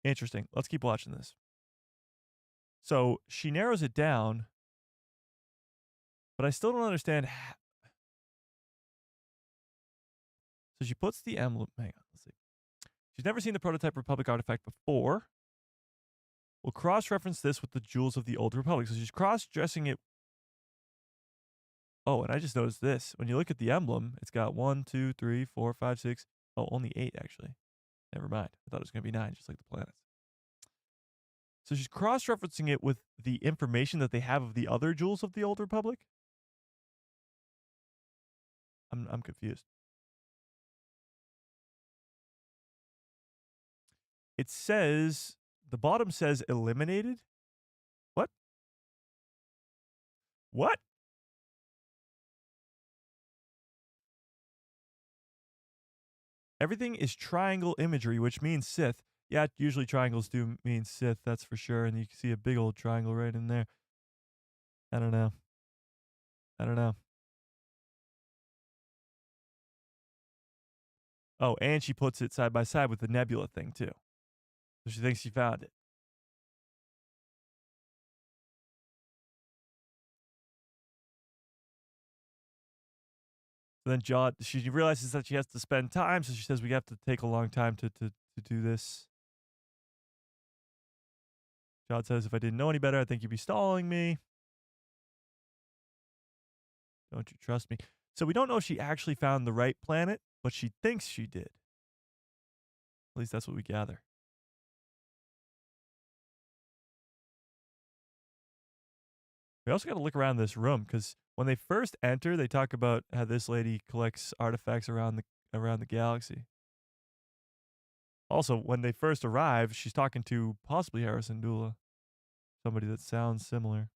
A: Interesting. Let's keep watching this. So she narrows it down, but I still don't understand. So she puts the emblem. Hang on. Let's see. She's never seen the prototype Republic artifact before. We'll cross-reference this with the jewels of the Old Republic. So she's cross-dressing it. Oh, and I just noticed this. When you look at the emblem, it's got 1, 2, 3, 4, 5, 6. Oh, only 8, actually. Never mind. I thought it was going to be 9, just like the planets. So she's cross-referencing it with the information that they have of the other jewels of the Old Republic? I'm confused. It says, the bottom says eliminated? What? What? Everything is triangle imagery, which means Sith. Yeah, usually triangles do mean Sith, that's for sure. And you can see a big old triangle right in there. I don't know. I don't know. Oh, and she puts it side by side with the nebula thing, too. So she thinks she found it. So then Jod, she realizes that she has to spend time, so she says we have to take a long time to do this. Jod says, if I didn't know any better, I think you'd be stalling me. Don't you trust me? So we don't know if she actually found the right planet, but she thinks she did. At least that's what we gather. We also got to look around this room because when they first enter, they talk about how this lady collects artifacts around the galaxy. Also, when they first arrive, she's talking to possibly Harrison Dula, somebody that sounds similar.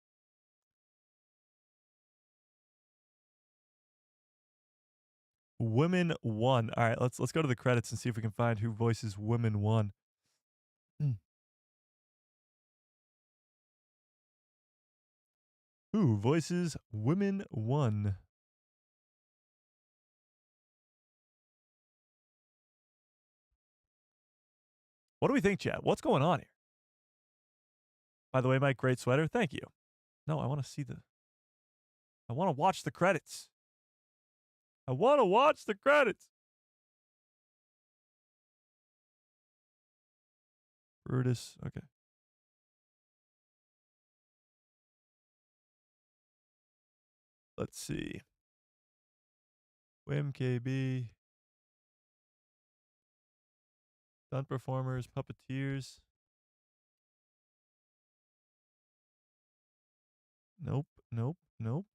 A: Women 1. All right, let's go to the credits and see if we can find who voices Women 1. Who voices Women 1? What do we think, Chad? What's going on here? By the way, Mike, great sweater. Thank you. No, I want to see I want to watch the credits. I want to watch the credits. Brutus. Okay. Let's see. Wim KB. Stunt performers, puppeteers. Nope, nope, nope.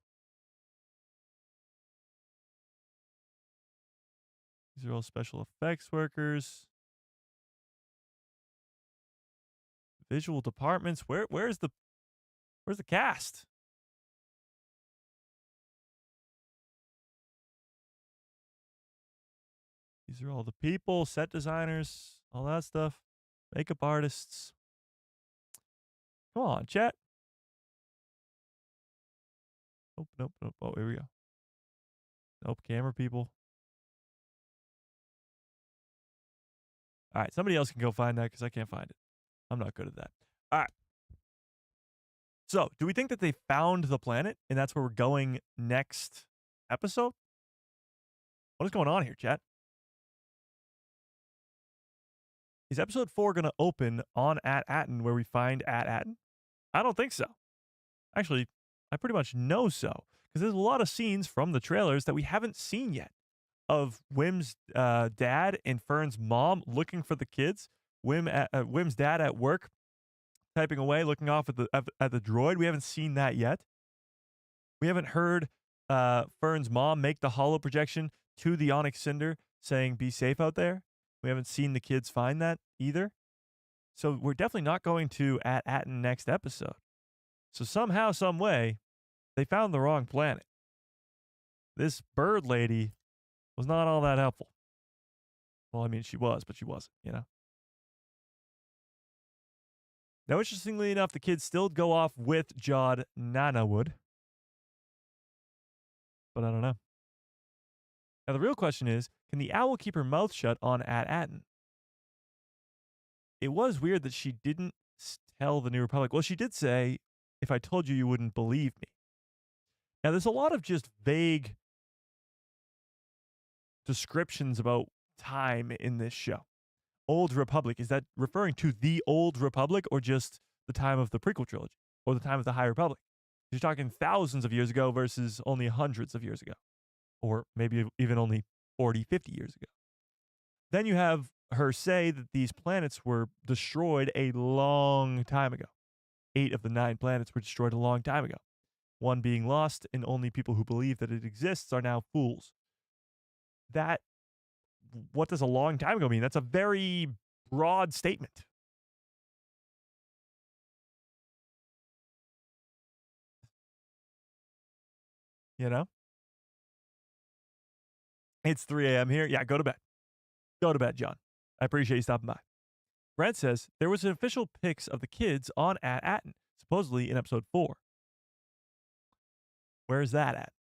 A: These are all special effects workers. Visual departments. Where's the cast? These are all the people, set designers, all that stuff. Makeup artists. Come on, chat. Nope, nope, nope. Oh, here we go. Nope, camera people. All right, somebody else can go find that because I can't find it. I'm not good at that. All right. So, do we think that they found the planet and that's where we're going next episode? What is going on here, chat? Is episode 4 going to open on Aten where we find Aten? I don't think so. Actually, I pretty much know so. because there's a lot of scenes from the trailers that we haven't seen yet of Wim's dad and Fern's mom looking for the kids. Wim's dad at work typing away, looking off at the droid. We haven't seen that yet. We haven't heard Fern's mom make the holo projection to the Onyx Cinder saying, "Be safe out there." We haven't seen the kids find that either. So we're definitely not going to at Atten next episode. So somehow, some way, they found the wrong planet. This bird lady was not all that helpful. Well, I mean, she was, but she wasn't, you know? Now, interestingly enough, the kids still go off with Jod Na Nawood. But I don't know. Now, the real question is, can the owl keep her mouth shut on at Atten? It was weird that she didn't tell the New Republic. Well, she did say, "If I told you, you wouldn't believe me." Now, there's a lot of just vague descriptions about time in this show. Old Republic, is that referring to the Old Republic or just the time of the prequel trilogy or the time of the High Republic? You're talking thousands of years ago versus only hundreds of years ago, or maybe even only 40, 50 years ago. Then you have her say that these planets were destroyed a long time ago. 8 of the 9 planets were destroyed a long time ago. 1 being lost, and only people who believe that it exists are now fools. What does a long time ago mean? That's a very broad statement. You know? It's 3 a.m. here. Yeah, go to bed. Go to bed, John. I appreciate you stopping by. Brent says there was an official pics of the kids on at Atten, supposedly in episode 4. Where is that at?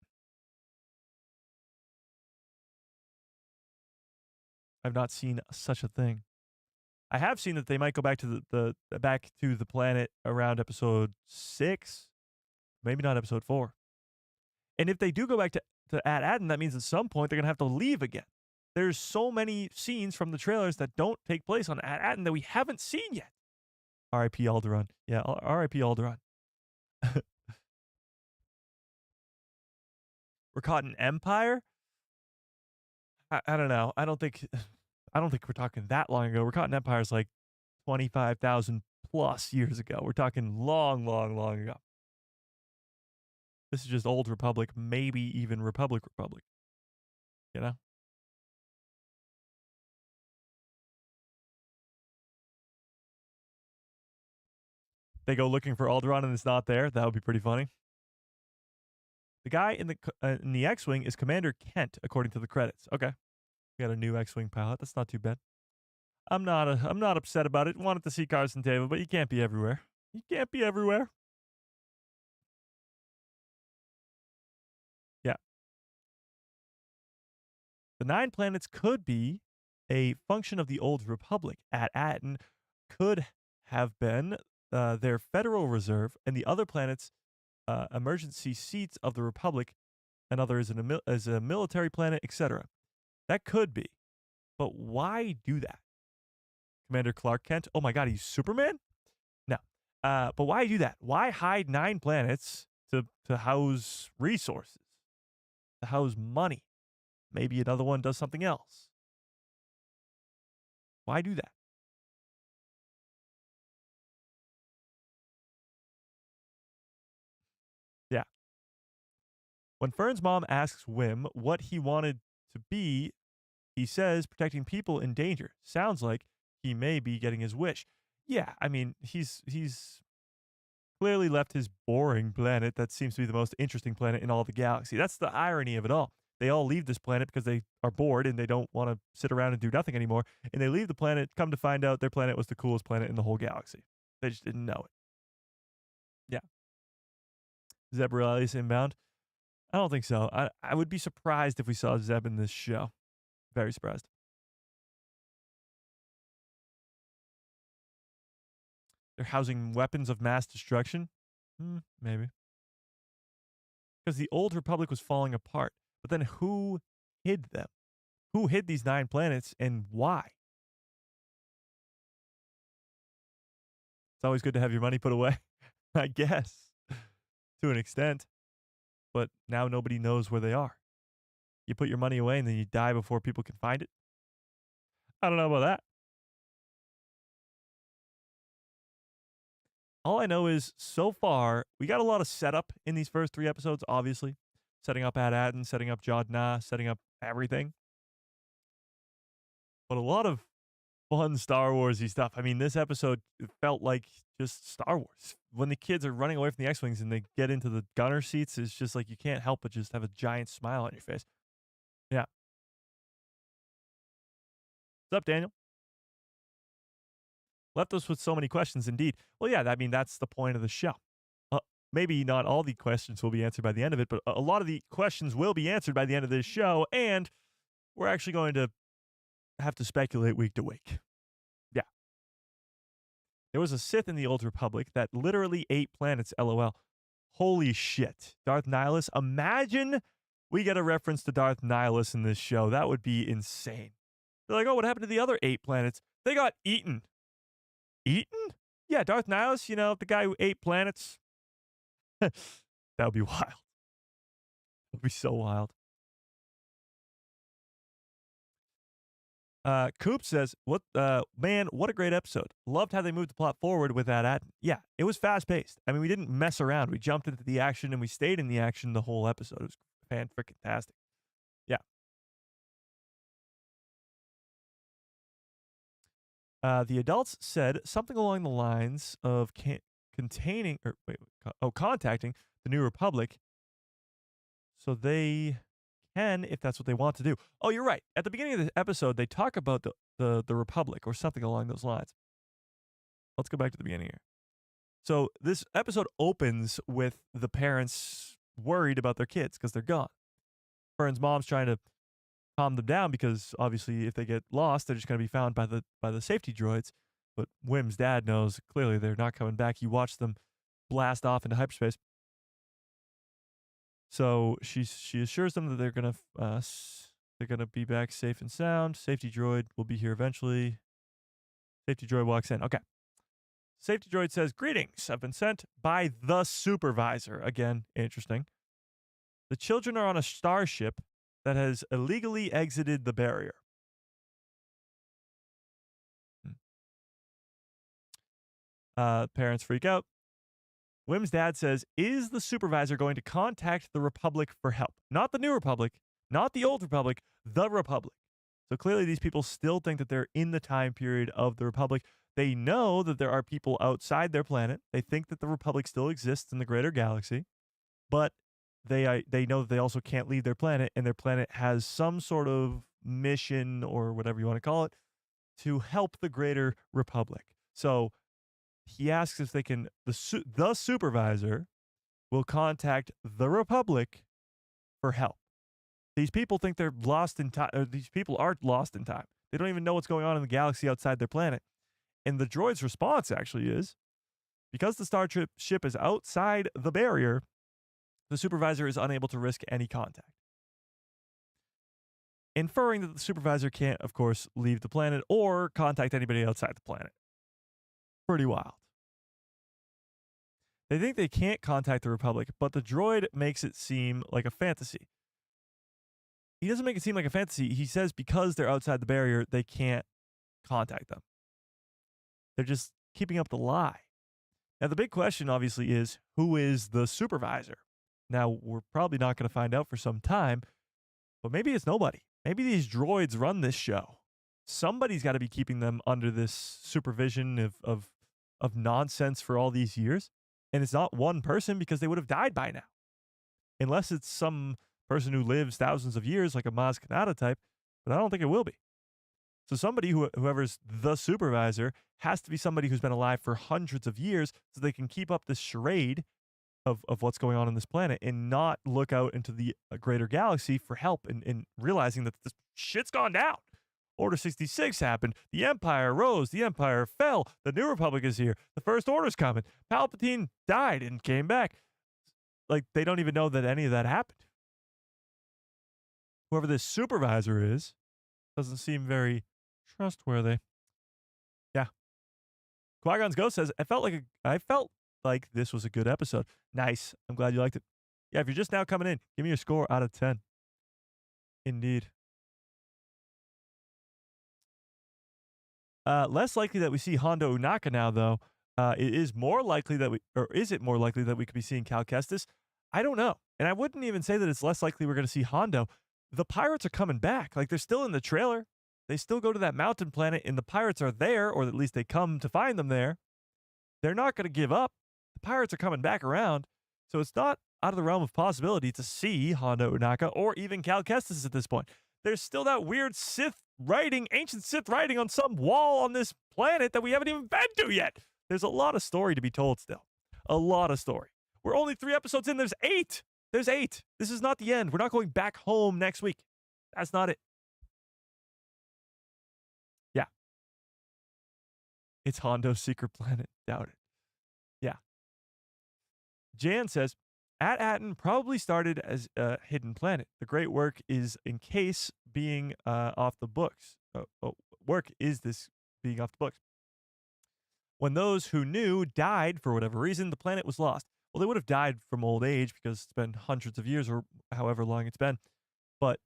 A: I've not seen such a thing. I have seen that they might go back to the planet around episode 6, maybe not episode 4. And if they do go back to at Atten, that means at some point they're gonna have to leave again. There's so many scenes from the trailers that don't take place on at Atten that we haven't seen yet. R.I.P. Alderaan. Yeah, R.I.P. Alderaan. We're caught in Empire. I don't know. I don't think we're talking that long ago. We're caught in Empire's like 25,000 plus years ago. We're talking long, long, long ago. This is just Old Republic, maybe even Republic. You know? They go looking for Alderaan and it's not there. That would be pretty funny. The guy in the X-Wing is Commander Kent, according to the credits. Okay. We got a new X-Wing pilot. That's not too bad. I'm not upset about it. Wanted to see Carson Table, but you can't be everywhere. You can't be everywhere. Yeah. The 9 planets could be a function of the Old Republic. At Atten could have been their federal reserve, and the other planets emergency seats of the Republic. Another is a military planet, etc. That could be, but why do that? Commander Clark Kent. Oh my God, he's Superman? No. But why do that? Why hide 9 planets to house resources, to house money? Maybe another one does something else. Why do that? Yeah. When Fern's mom asks Wim what he wanted to be, he says protecting people in danger. Sounds like he may be getting his wish. Yeah, I mean, he's clearly left his boring planet that seems to be the most interesting planet in all the galaxy. That's the irony of it all. They all leave this planet because they are bored and they don't want to sit around and do nothing anymore. And they leave the planet, come to find out their planet was the coolest planet in the whole galaxy. They just didn't know it. Yeah. Zeb Morales inbound? I don't think so. I would be surprised if we saw Zeb in this show. Very surprised. They're housing weapons of mass destruction? Maybe. Because the old Republic was falling apart. But then who hid them? Who hid these 9 planets and why? It's always good to have your money put away, I guess, to an extent. but now nobody knows where they are. You put your money away and then you die before people can find it. I don't know about that. All I know is so far, we got a lot of setup in these first 3 episodes, obviously. Setting up Ad-Adden, setting up Jod Na, setting up everything. But a lot of fun Star Warsy stuff. I mean, this episode felt like just Star Wars. When the kids are running away from the X-Wings and they get into the gunner seats, it's just like you can't help but just have a giant smile on your face. Yeah. What's up, Daniel? Left us with so many questions indeed. Well, yeah, I mean, that's the point of the show. Maybe not all the questions will be answered by the end of it, but a lot of the questions will be answered by the end of this show, and we're actually going to have to speculate week to week. Yeah. There was a Sith in the Old Republic that literally ate planets, LOL. Holy shit. Darth Nihilus. Imagine we get a reference to Darth Nihilus in this show. That would be insane. They're like, oh, what happened to the other 8 planets? They got eaten. Eaten? Yeah, Darth Nihilus, you know, the guy who ate planets. That would be wild. It would be so wild. Coop says, "What man, what a great episode. Loved how they moved the plot forward with that ad. Yeah, it was fast-paced. I mean, we didn't mess around. We jumped into the action and we stayed in the action the whole episode. It was fan-freaking-tastic. Yeah. The adults said something along the lines of contacting the New Republic so they can, if that's what they want to do. Oh, you're right. At the beginning of the episode, they talk about the Republic or something along those lines. Let's go back to the beginning here. So this episode opens with the parents worried about their kids because they're gone. Fern's mom's trying to calm them down because obviously if they get lost, they're just going to be found by the safety droids. But Wim's dad knows clearly they're not coming back. You watch them blast off into hyperspace. So she assures them that they're gonna be back safe and sound. Safety droid will be here eventually. Safety droid walks in. Okay. Safety droid says, "Greetings. I've been sent by the supervisor." Again, interesting. The children are on a starship that has illegally exited the barrier. Parents freak out. Wim's dad says, "Is the supervisor going to contact the Republic for help?" Not the New Republic, not the Old Republic, the Republic. So clearly these people still think that they're in the time period of the Republic. They know that there are people outside their planet. They think that the Republic still exists in the greater galaxy, but they know that they also can't leave their planet, and their planet has some sort of mission or whatever you want to call it to help the greater Republic. So he asks if they can, the supervisor will contact the Republic for help. These people think they're lost in time, or these people are lost in time. They don't even know what's going on in the galaxy outside their planet. And the droid's response actually is, because the starship is outside the barrier, the supervisor is unable to risk any contact. Inferring that the supervisor can't, of course, leave the planet or contact anybody outside the planet. Pretty wild. They think they can't contact the Republic, but the droid makes it seem like a fantasy. He doesn't make it seem like a fantasy. He says because they're outside the barrier, they can't contact them. They're just keeping up the lie. Now, the big question, obviously, is who is the supervisor? Now, we're probably not going to find out for some time, but maybe it's nobody. Maybe these droids run this show. Somebody's got to be keeping them under this supervision of nonsense for all these years. And it's not one person because they would have died by now. Unless it's some person who lives thousands of years like a Maz Kanata type, but I don't think it will be. So somebody, whoever's the supervisor, has to be somebody who's been alive for hundreds of years so they can keep up this charade of what's going on this planet and not look out into the greater galaxy for help and realizing that this shit's gone down. Order 66 happened. The Empire rose. The Empire fell. The New Republic is here. The First Order's coming. Palpatine died and came back. Like, they don't even know that any of that happened. Whoever this supervisor is doesn't seem very trustworthy. Yeah. Qui-Gon's Ghost says, I felt like this was a good episode. Nice. I'm glad you liked it. Yeah, if you're just now coming in, give me your score out of 10. Indeed. Less likely that we see Hondo Ohnaka now, though. It is more likely that we, or is it more likely that we could be seeing Cal Kestis? I don't know. And I wouldn't even say that it's less likely we're going to see Hondo. The pirates are coming back. Like, they're still in the trailer. They still go to that mountain planet, and the pirates are there, or at least they come to find them there. They're not going to give up. The pirates are coming back around. So it's not out of the realm of possibility to see Hondo Ohnaka or even Cal Kestis at this point. There's still that weird ancient Sith writing on some wall on this planet that we haven't even been to yet. There's a lot of story to be told still. A lot of story. We're only 3 episodes in. There's 8. There's 8. This is not the end. We're not going back home next week. That's not it. Yeah. It's Hondo's secret planet. Doubt it. Yeah. Jan says, At-Atten probably started as a hidden planet. The great work is in case being off the books. Work is this being off the books. When those who knew died for whatever reason, the planet was lost. Well, they would have died from old age because it's been hundreds of years or however long it's been. But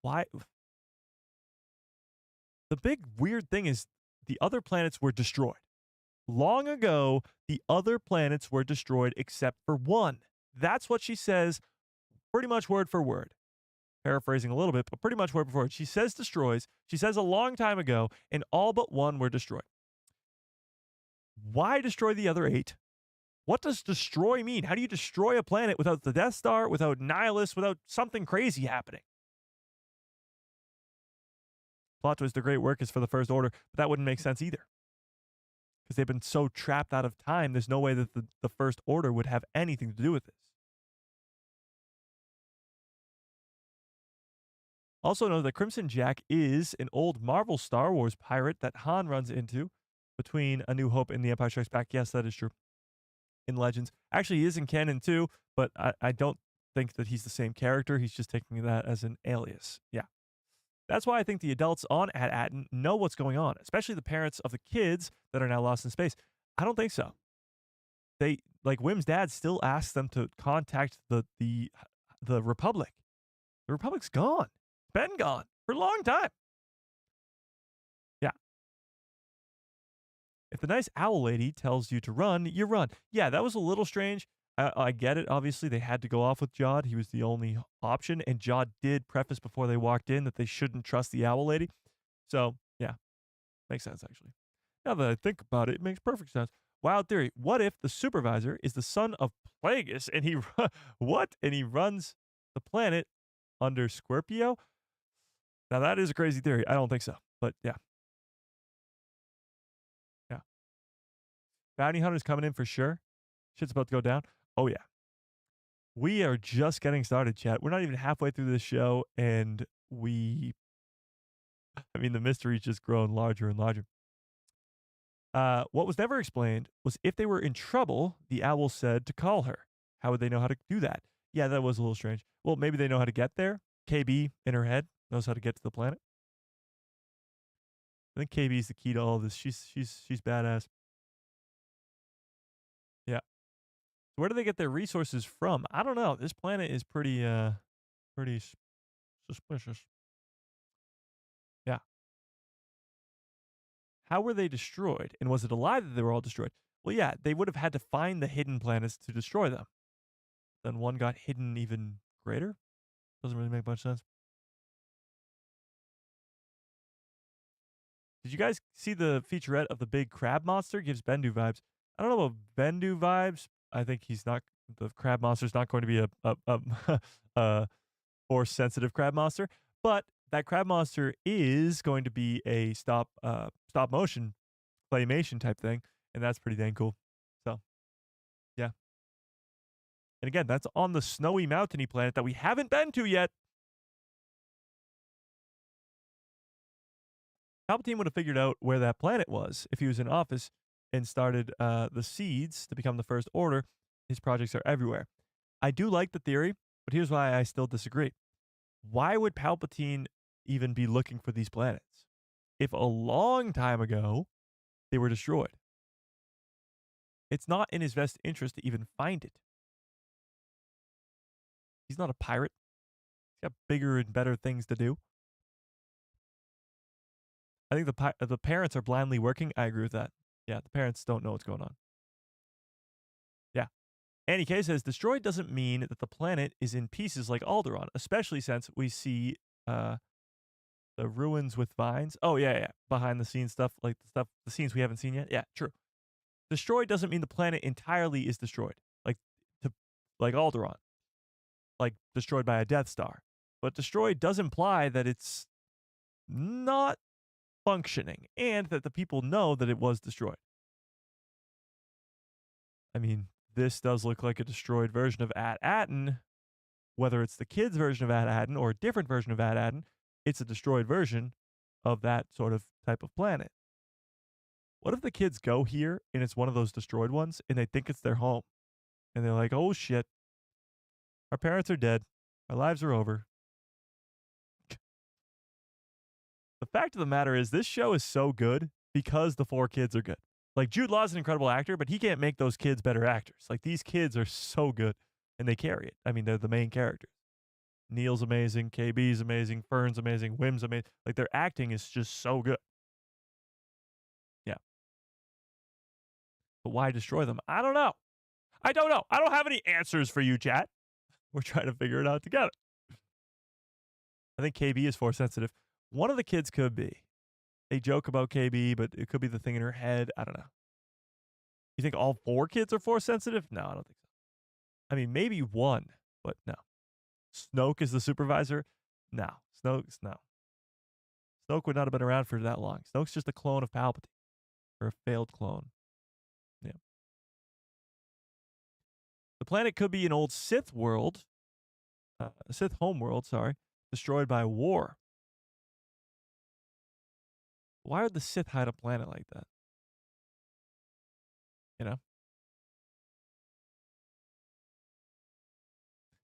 A: why? The big weird thing is the other planets were destroyed. Long ago, the other planets were destroyed except for one. That's what she says, pretty much word for word. Paraphrasing a little bit, but pretty much word for word. She says destroys. She says a long time ago, and all but one were destroyed. Why destroy the other 8? What does destroy mean? How do you destroy a planet without the Death Star, without Nihilus, without something crazy happening? Plot twist, the great work is for the First Order, but that wouldn't make sense either. Because they've been so trapped out of time, there's no way that the First Order would have anything to do with this. Also know that Crimson Jack is an old Marvel Star Wars pirate that Han runs into between A New Hope and The Empire Strikes Back. Yes, that is true. In Legends. Actually, he is in canon too, but I don't think that he's the same character. He's just taking that as an alias. Yeah. That's why I think the adults on At-Atten know what's going on, especially the parents of the kids that are now lost in space. I don't think so. They, like Wim's dad, still asks them to contact the Republic. The Republic's gone. Been gone for a long time. Yeah. If the nice owl lady tells you to run, you run. Yeah, that was a little strange. I get it. Obviously, they had to go off with Jod. He was the only option. And Jod did preface before they walked in that they shouldn't trust the owl lady. So, yeah, makes sense, actually. Now that I think about it, it makes perfect sense. Wild theory. What if the supervisor is the son of Plagueis and he what? And he runs the planet under Scorpio? Now that is a crazy theory. I don't think so. But yeah. Yeah. Bounty Hunter's coming in for sure. Shit's about to go down. Oh yeah. We are just getting started, chat. We're not even halfway through this show, and the mystery's just growing larger and larger. What was never explained was if they were in trouble, the owl said to call her. How would they know how to do that? Yeah, that was a little strange. Well, maybe they know how to get there. KB in her head knows how to get to the planet. I think KB is the key to all of this. She's badass. Yeah. Where do they get their resources from? I don't know. This planet is pretty suspicious. Yeah. How were they destroyed? And was it a lie that they were all destroyed? Well, yeah, they would have had to find the hidden planets to destroy them. Then one got hidden even greater? Doesn't really make much sense. Did you guys see the featurette of the big crab monster? Gives Bendu vibes. I don't know about Bendu vibes. I think the crab monster's not going to be a force sensitive crab monster, but that crab monster is going to be a stop motion claymation type thing, and that's pretty dang cool. So, yeah. And again, that's on the snowy mountainy planet that we haven't been to yet. Palpatine would have figured out where that planet was if he was in office and started the seeds to become the First Order. His projects are everywhere. I do like the theory, but here's why I still disagree. Why would Palpatine even be looking for these planets if a long time ago they were destroyed? It's not in his best interest to even find it. He's not a pirate. He's got bigger and better things to do. I think the parents are blindly working. I agree with that. Yeah, the parents don't know what's going on. Yeah. Annie K says destroyed doesn't mean that the planet is in pieces like Alderaan, especially since we see uh, the ruins with vines. Oh yeah, behind the scenes stuff, like the scenes we haven't seen yet. Yeah, true. Destroyed doesn't mean the planet entirely is destroyed, to like Alderaan, like destroyed by a Death Star. But destroyed does imply that it's not functioning and that the people know that it was destroyed. I mean, this does look like a destroyed version of At-Aten. Whether it's the kids' version of At-Aten or a different version of At-Aten, it's a destroyed version of that sort of type of planet. What if the kids go here and it's one of those destroyed ones and they think it's their home? And they're like, oh shit, our parents are dead. Our lives are over. The fact of the matter is, this show is so good because the 4 kids are good. Like, Jude Law's an incredible actor, but he can't make those kids better actors. Like, these kids are so good and they carry it. I mean, they're the main characters. Neil's amazing. KB's amazing. Fern's amazing. Wim's amazing. Like, their acting is just so good. Yeah. But why destroy them? I don't know. I don't know. I don't have any answers for you, chat. We're trying to figure it out together. I think KB is force sensitive. One of the kids could be. They joke about KB, but it could be the thing in her head. I don't know. You think all 4 kids are force sensitive? No, I don't think so. I mean, maybe one, but no. Snoke is the supervisor? No. Snoke would not have been around for that long. Snoke's just a clone of Palpatine. Or a failed clone. Yeah. The planet could be an old Sith world. Sith homeworld, sorry. Destroyed by war. Why would the Sith hide a planet like that? You know?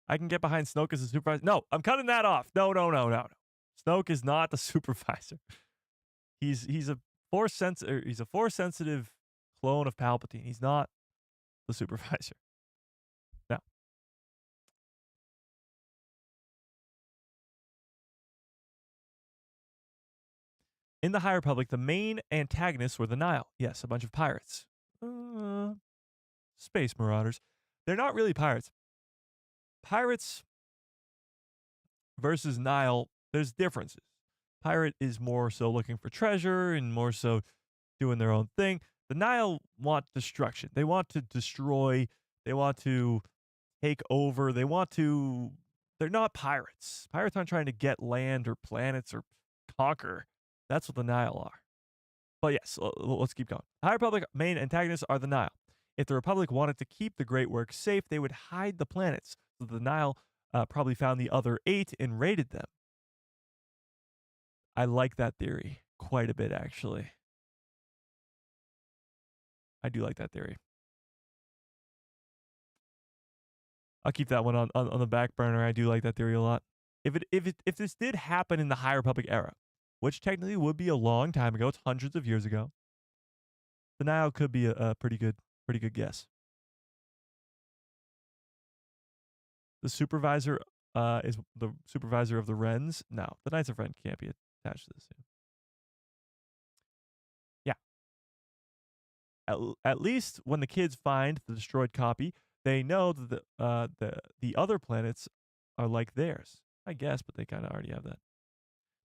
A: I can get behind Snoke as a supervisor. No, I'm cutting that off. No. Snoke is not the supervisor. He's a force sensitive clone of Palpatine. He's not the supervisor. No. In the High Republic, the main antagonists were the Nile. Yes, a bunch of pirates. Space marauders. They're not really pirates. Pirates versus Nile, there's differences. Pirate is more so looking for treasure and more so doing their own thing. The Nile want destruction. They want to destroy. They want to take over. They're not pirates. Pirates aren't trying to get land or planets or conquer. That's what the Nile are. But yes, let's keep going. High Republic main antagonists are the Nile. If the Republic wanted to keep the Great Works safe, they would hide the planets. So the Nile probably found the other 8 and raided them. I like that theory quite a bit, actually. I do like that theory. I'll keep that one on the back burner. I do like that theory a lot. If this did happen in the High Republic era, which technically would be a long time ago, it's hundreds of years ago, the Nile could be a pretty good guess. The supervisor is the supervisor of the Wrens. No, the Knights of Ren can't be attached to this. Yeah. At least when the kids find the destroyed copy, they know that the other planets are like theirs. I guess, but they kind of already have that.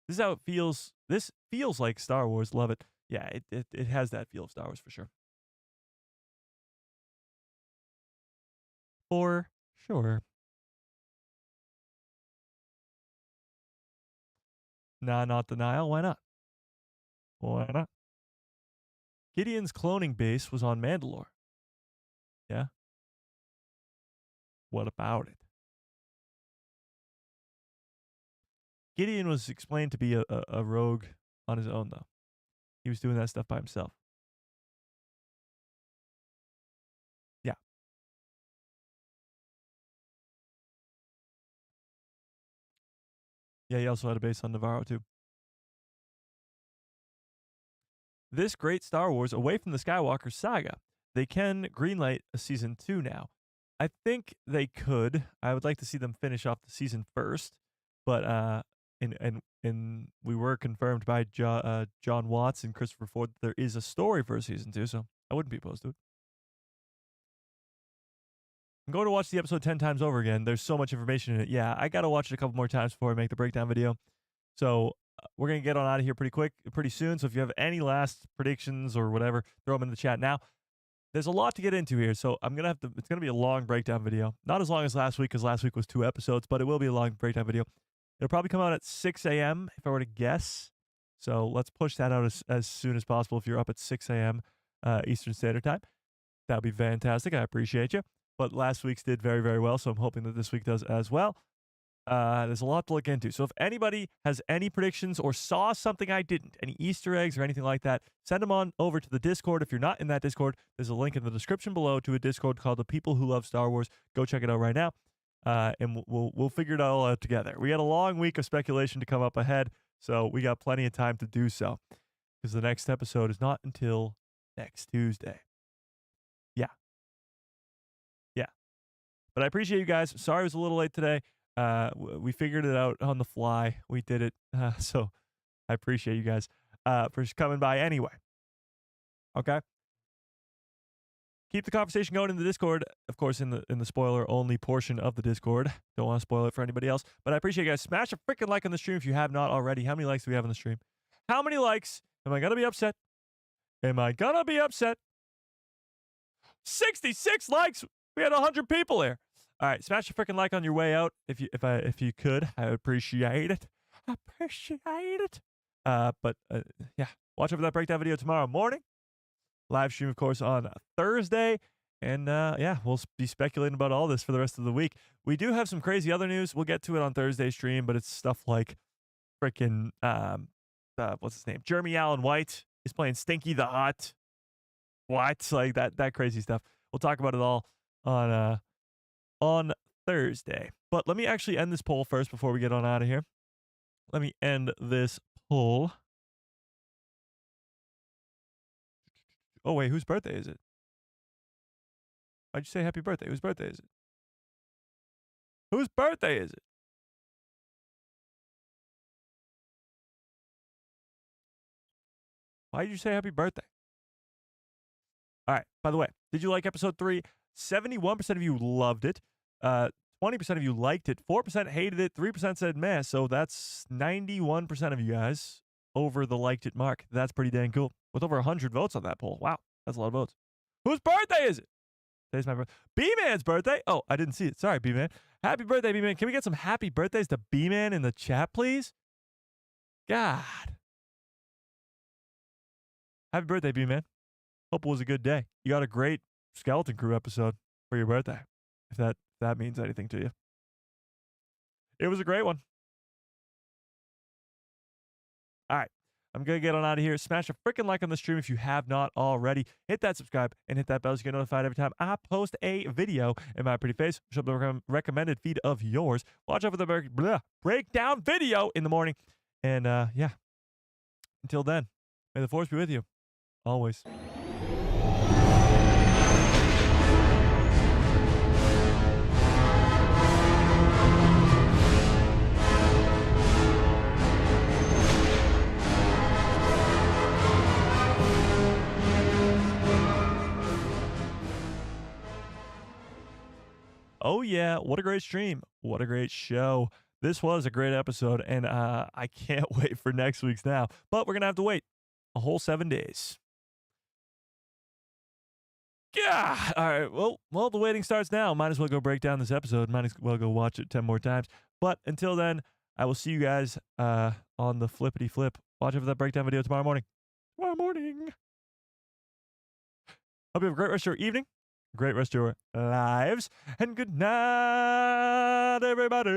A: This is how it feels. This feels like Star Wars. Love it. Yeah, it has that feel of Star Wars for sure. For sure. Nah, not the Nile. Why not? Why not? Gideon's cloning base was on Mandalore. Yeah. What about it? Gideon was explained to be a rogue on his own, though. He was doing that stuff by himself. Yeah. Yeah, he also had a base on Navarro, too. This great Star Wars away from the Skywalker saga. They can greenlight a season 2 now. I think they could. I would like to see them finish off the season first, but and we were confirmed by John Watts and Christopher Ford that there is a story for season 2, so I wouldn't be opposed to it. I'm going to watch the episode 10 times over again. There's so much information in it. Yeah, I got to watch it a couple more times before I make the breakdown video. So we're going to get on out of here pretty soon. So if you have any last predictions or whatever, throw them in the chat now. There's a lot to get into here, so it's going to be a long breakdown video. Not as long as last week, because last week was 2 episodes, but it will be a long breakdown video. It'll probably come out at 6 a.m. if I were to guess. So let's push that out as soon as possible if you're up at 6 a.m. Eastern Standard Time. That would be fantastic. I appreciate you. But last week's did very, very well, so I'm hoping that this week does as well. There's a lot to look into. So if anybody has any predictions or saw something I didn't, any Easter eggs or anything like that, send them on over to the Discord. If you're not in that Discord, there's a link in the description below to a Discord called The People Who Love Star Wars. Go check it out right now, and we'll figure it all out together. We got a long week of speculation to come up ahead, so we got plenty of time to do so, because the next episode is not until next Tuesday. Yeah. But I appreciate you guys. Sorry it was a little late today. We figured it out on the fly. We did it. So I appreciate you guys for coming by anyway. Okay. Keep the conversation going in the Discord, of course, in the spoiler only portion of the Discord. Don't want to spoil it for anybody else, but I appreciate you guys. Smash a freaking like on the stream if you have not already. How many likes do we have on the stream? How many likes? Am I gonna be upset? Am I gonna be upset? 66 likes. We had 100 people there. All right, smash a freaking like on your way out if you could. I would appreciate it. But yeah, watch out for that breakdown video tomorrow morning. Live stream, of course, on Thursday. And yeah, we'll be speculating about all this for the rest of the week. We do have some crazy other news. We'll get to it on Thursday's stream, but it's stuff like freaking what's his name? Jeremy Allen White is playing Stinky the Hut. What? Like that crazy stuff. We'll talk about it all on Thursday. But let me actually end this poll first before we get on out of here. Let me end this poll. Oh, wait, whose birthday is it? Why'd you say happy birthday? Whose birthday is it? Whose birthday is it? Why did you say happy birthday? All right, by the way, did you like episode 3? 71% of you loved it. 20% of you liked it. 4% hated it. 3% said meh. So that's 91% of you guys over the liked it mark. That's pretty dang cool. With over 100 votes on that poll. Wow, that's a lot of votes. Whose birthday is it? Today's my birthday. B-Man's birthday. Oh, I didn't see it. Sorry, B-Man. Happy birthday, B-Man. Can we get some happy birthdays to B-Man in the chat, please? God. Happy birthday, B-Man. Hope it was a good day. You got a great Skeleton Crew episode for your birthday, if that means anything to you. It was a great one. All right. I'm going to get on out of here. Smash a freaking like on the stream if you have not already. Hit that subscribe and hit that bell so you get notified every time I post a video in my pretty face. Show up the recommended feed of yours. Watch out for the breakdown video in the morning. And yeah, until then, may the force be with you. Always. Oh, yeah. What a great stream. What a great show. This was a great episode, and I can't wait for next week's now. But we're going to have to wait a whole 7 days. Yeah. All right. Well, the waiting starts now. Might as well go break down this episode. Might as well go watch it 10 more times. But until then, I will see you guys on the flippity flip. Watch out for that breakdown video tomorrow morning. Hope you have a great rest of your evening. Great rest of your lives. And good night, everybody.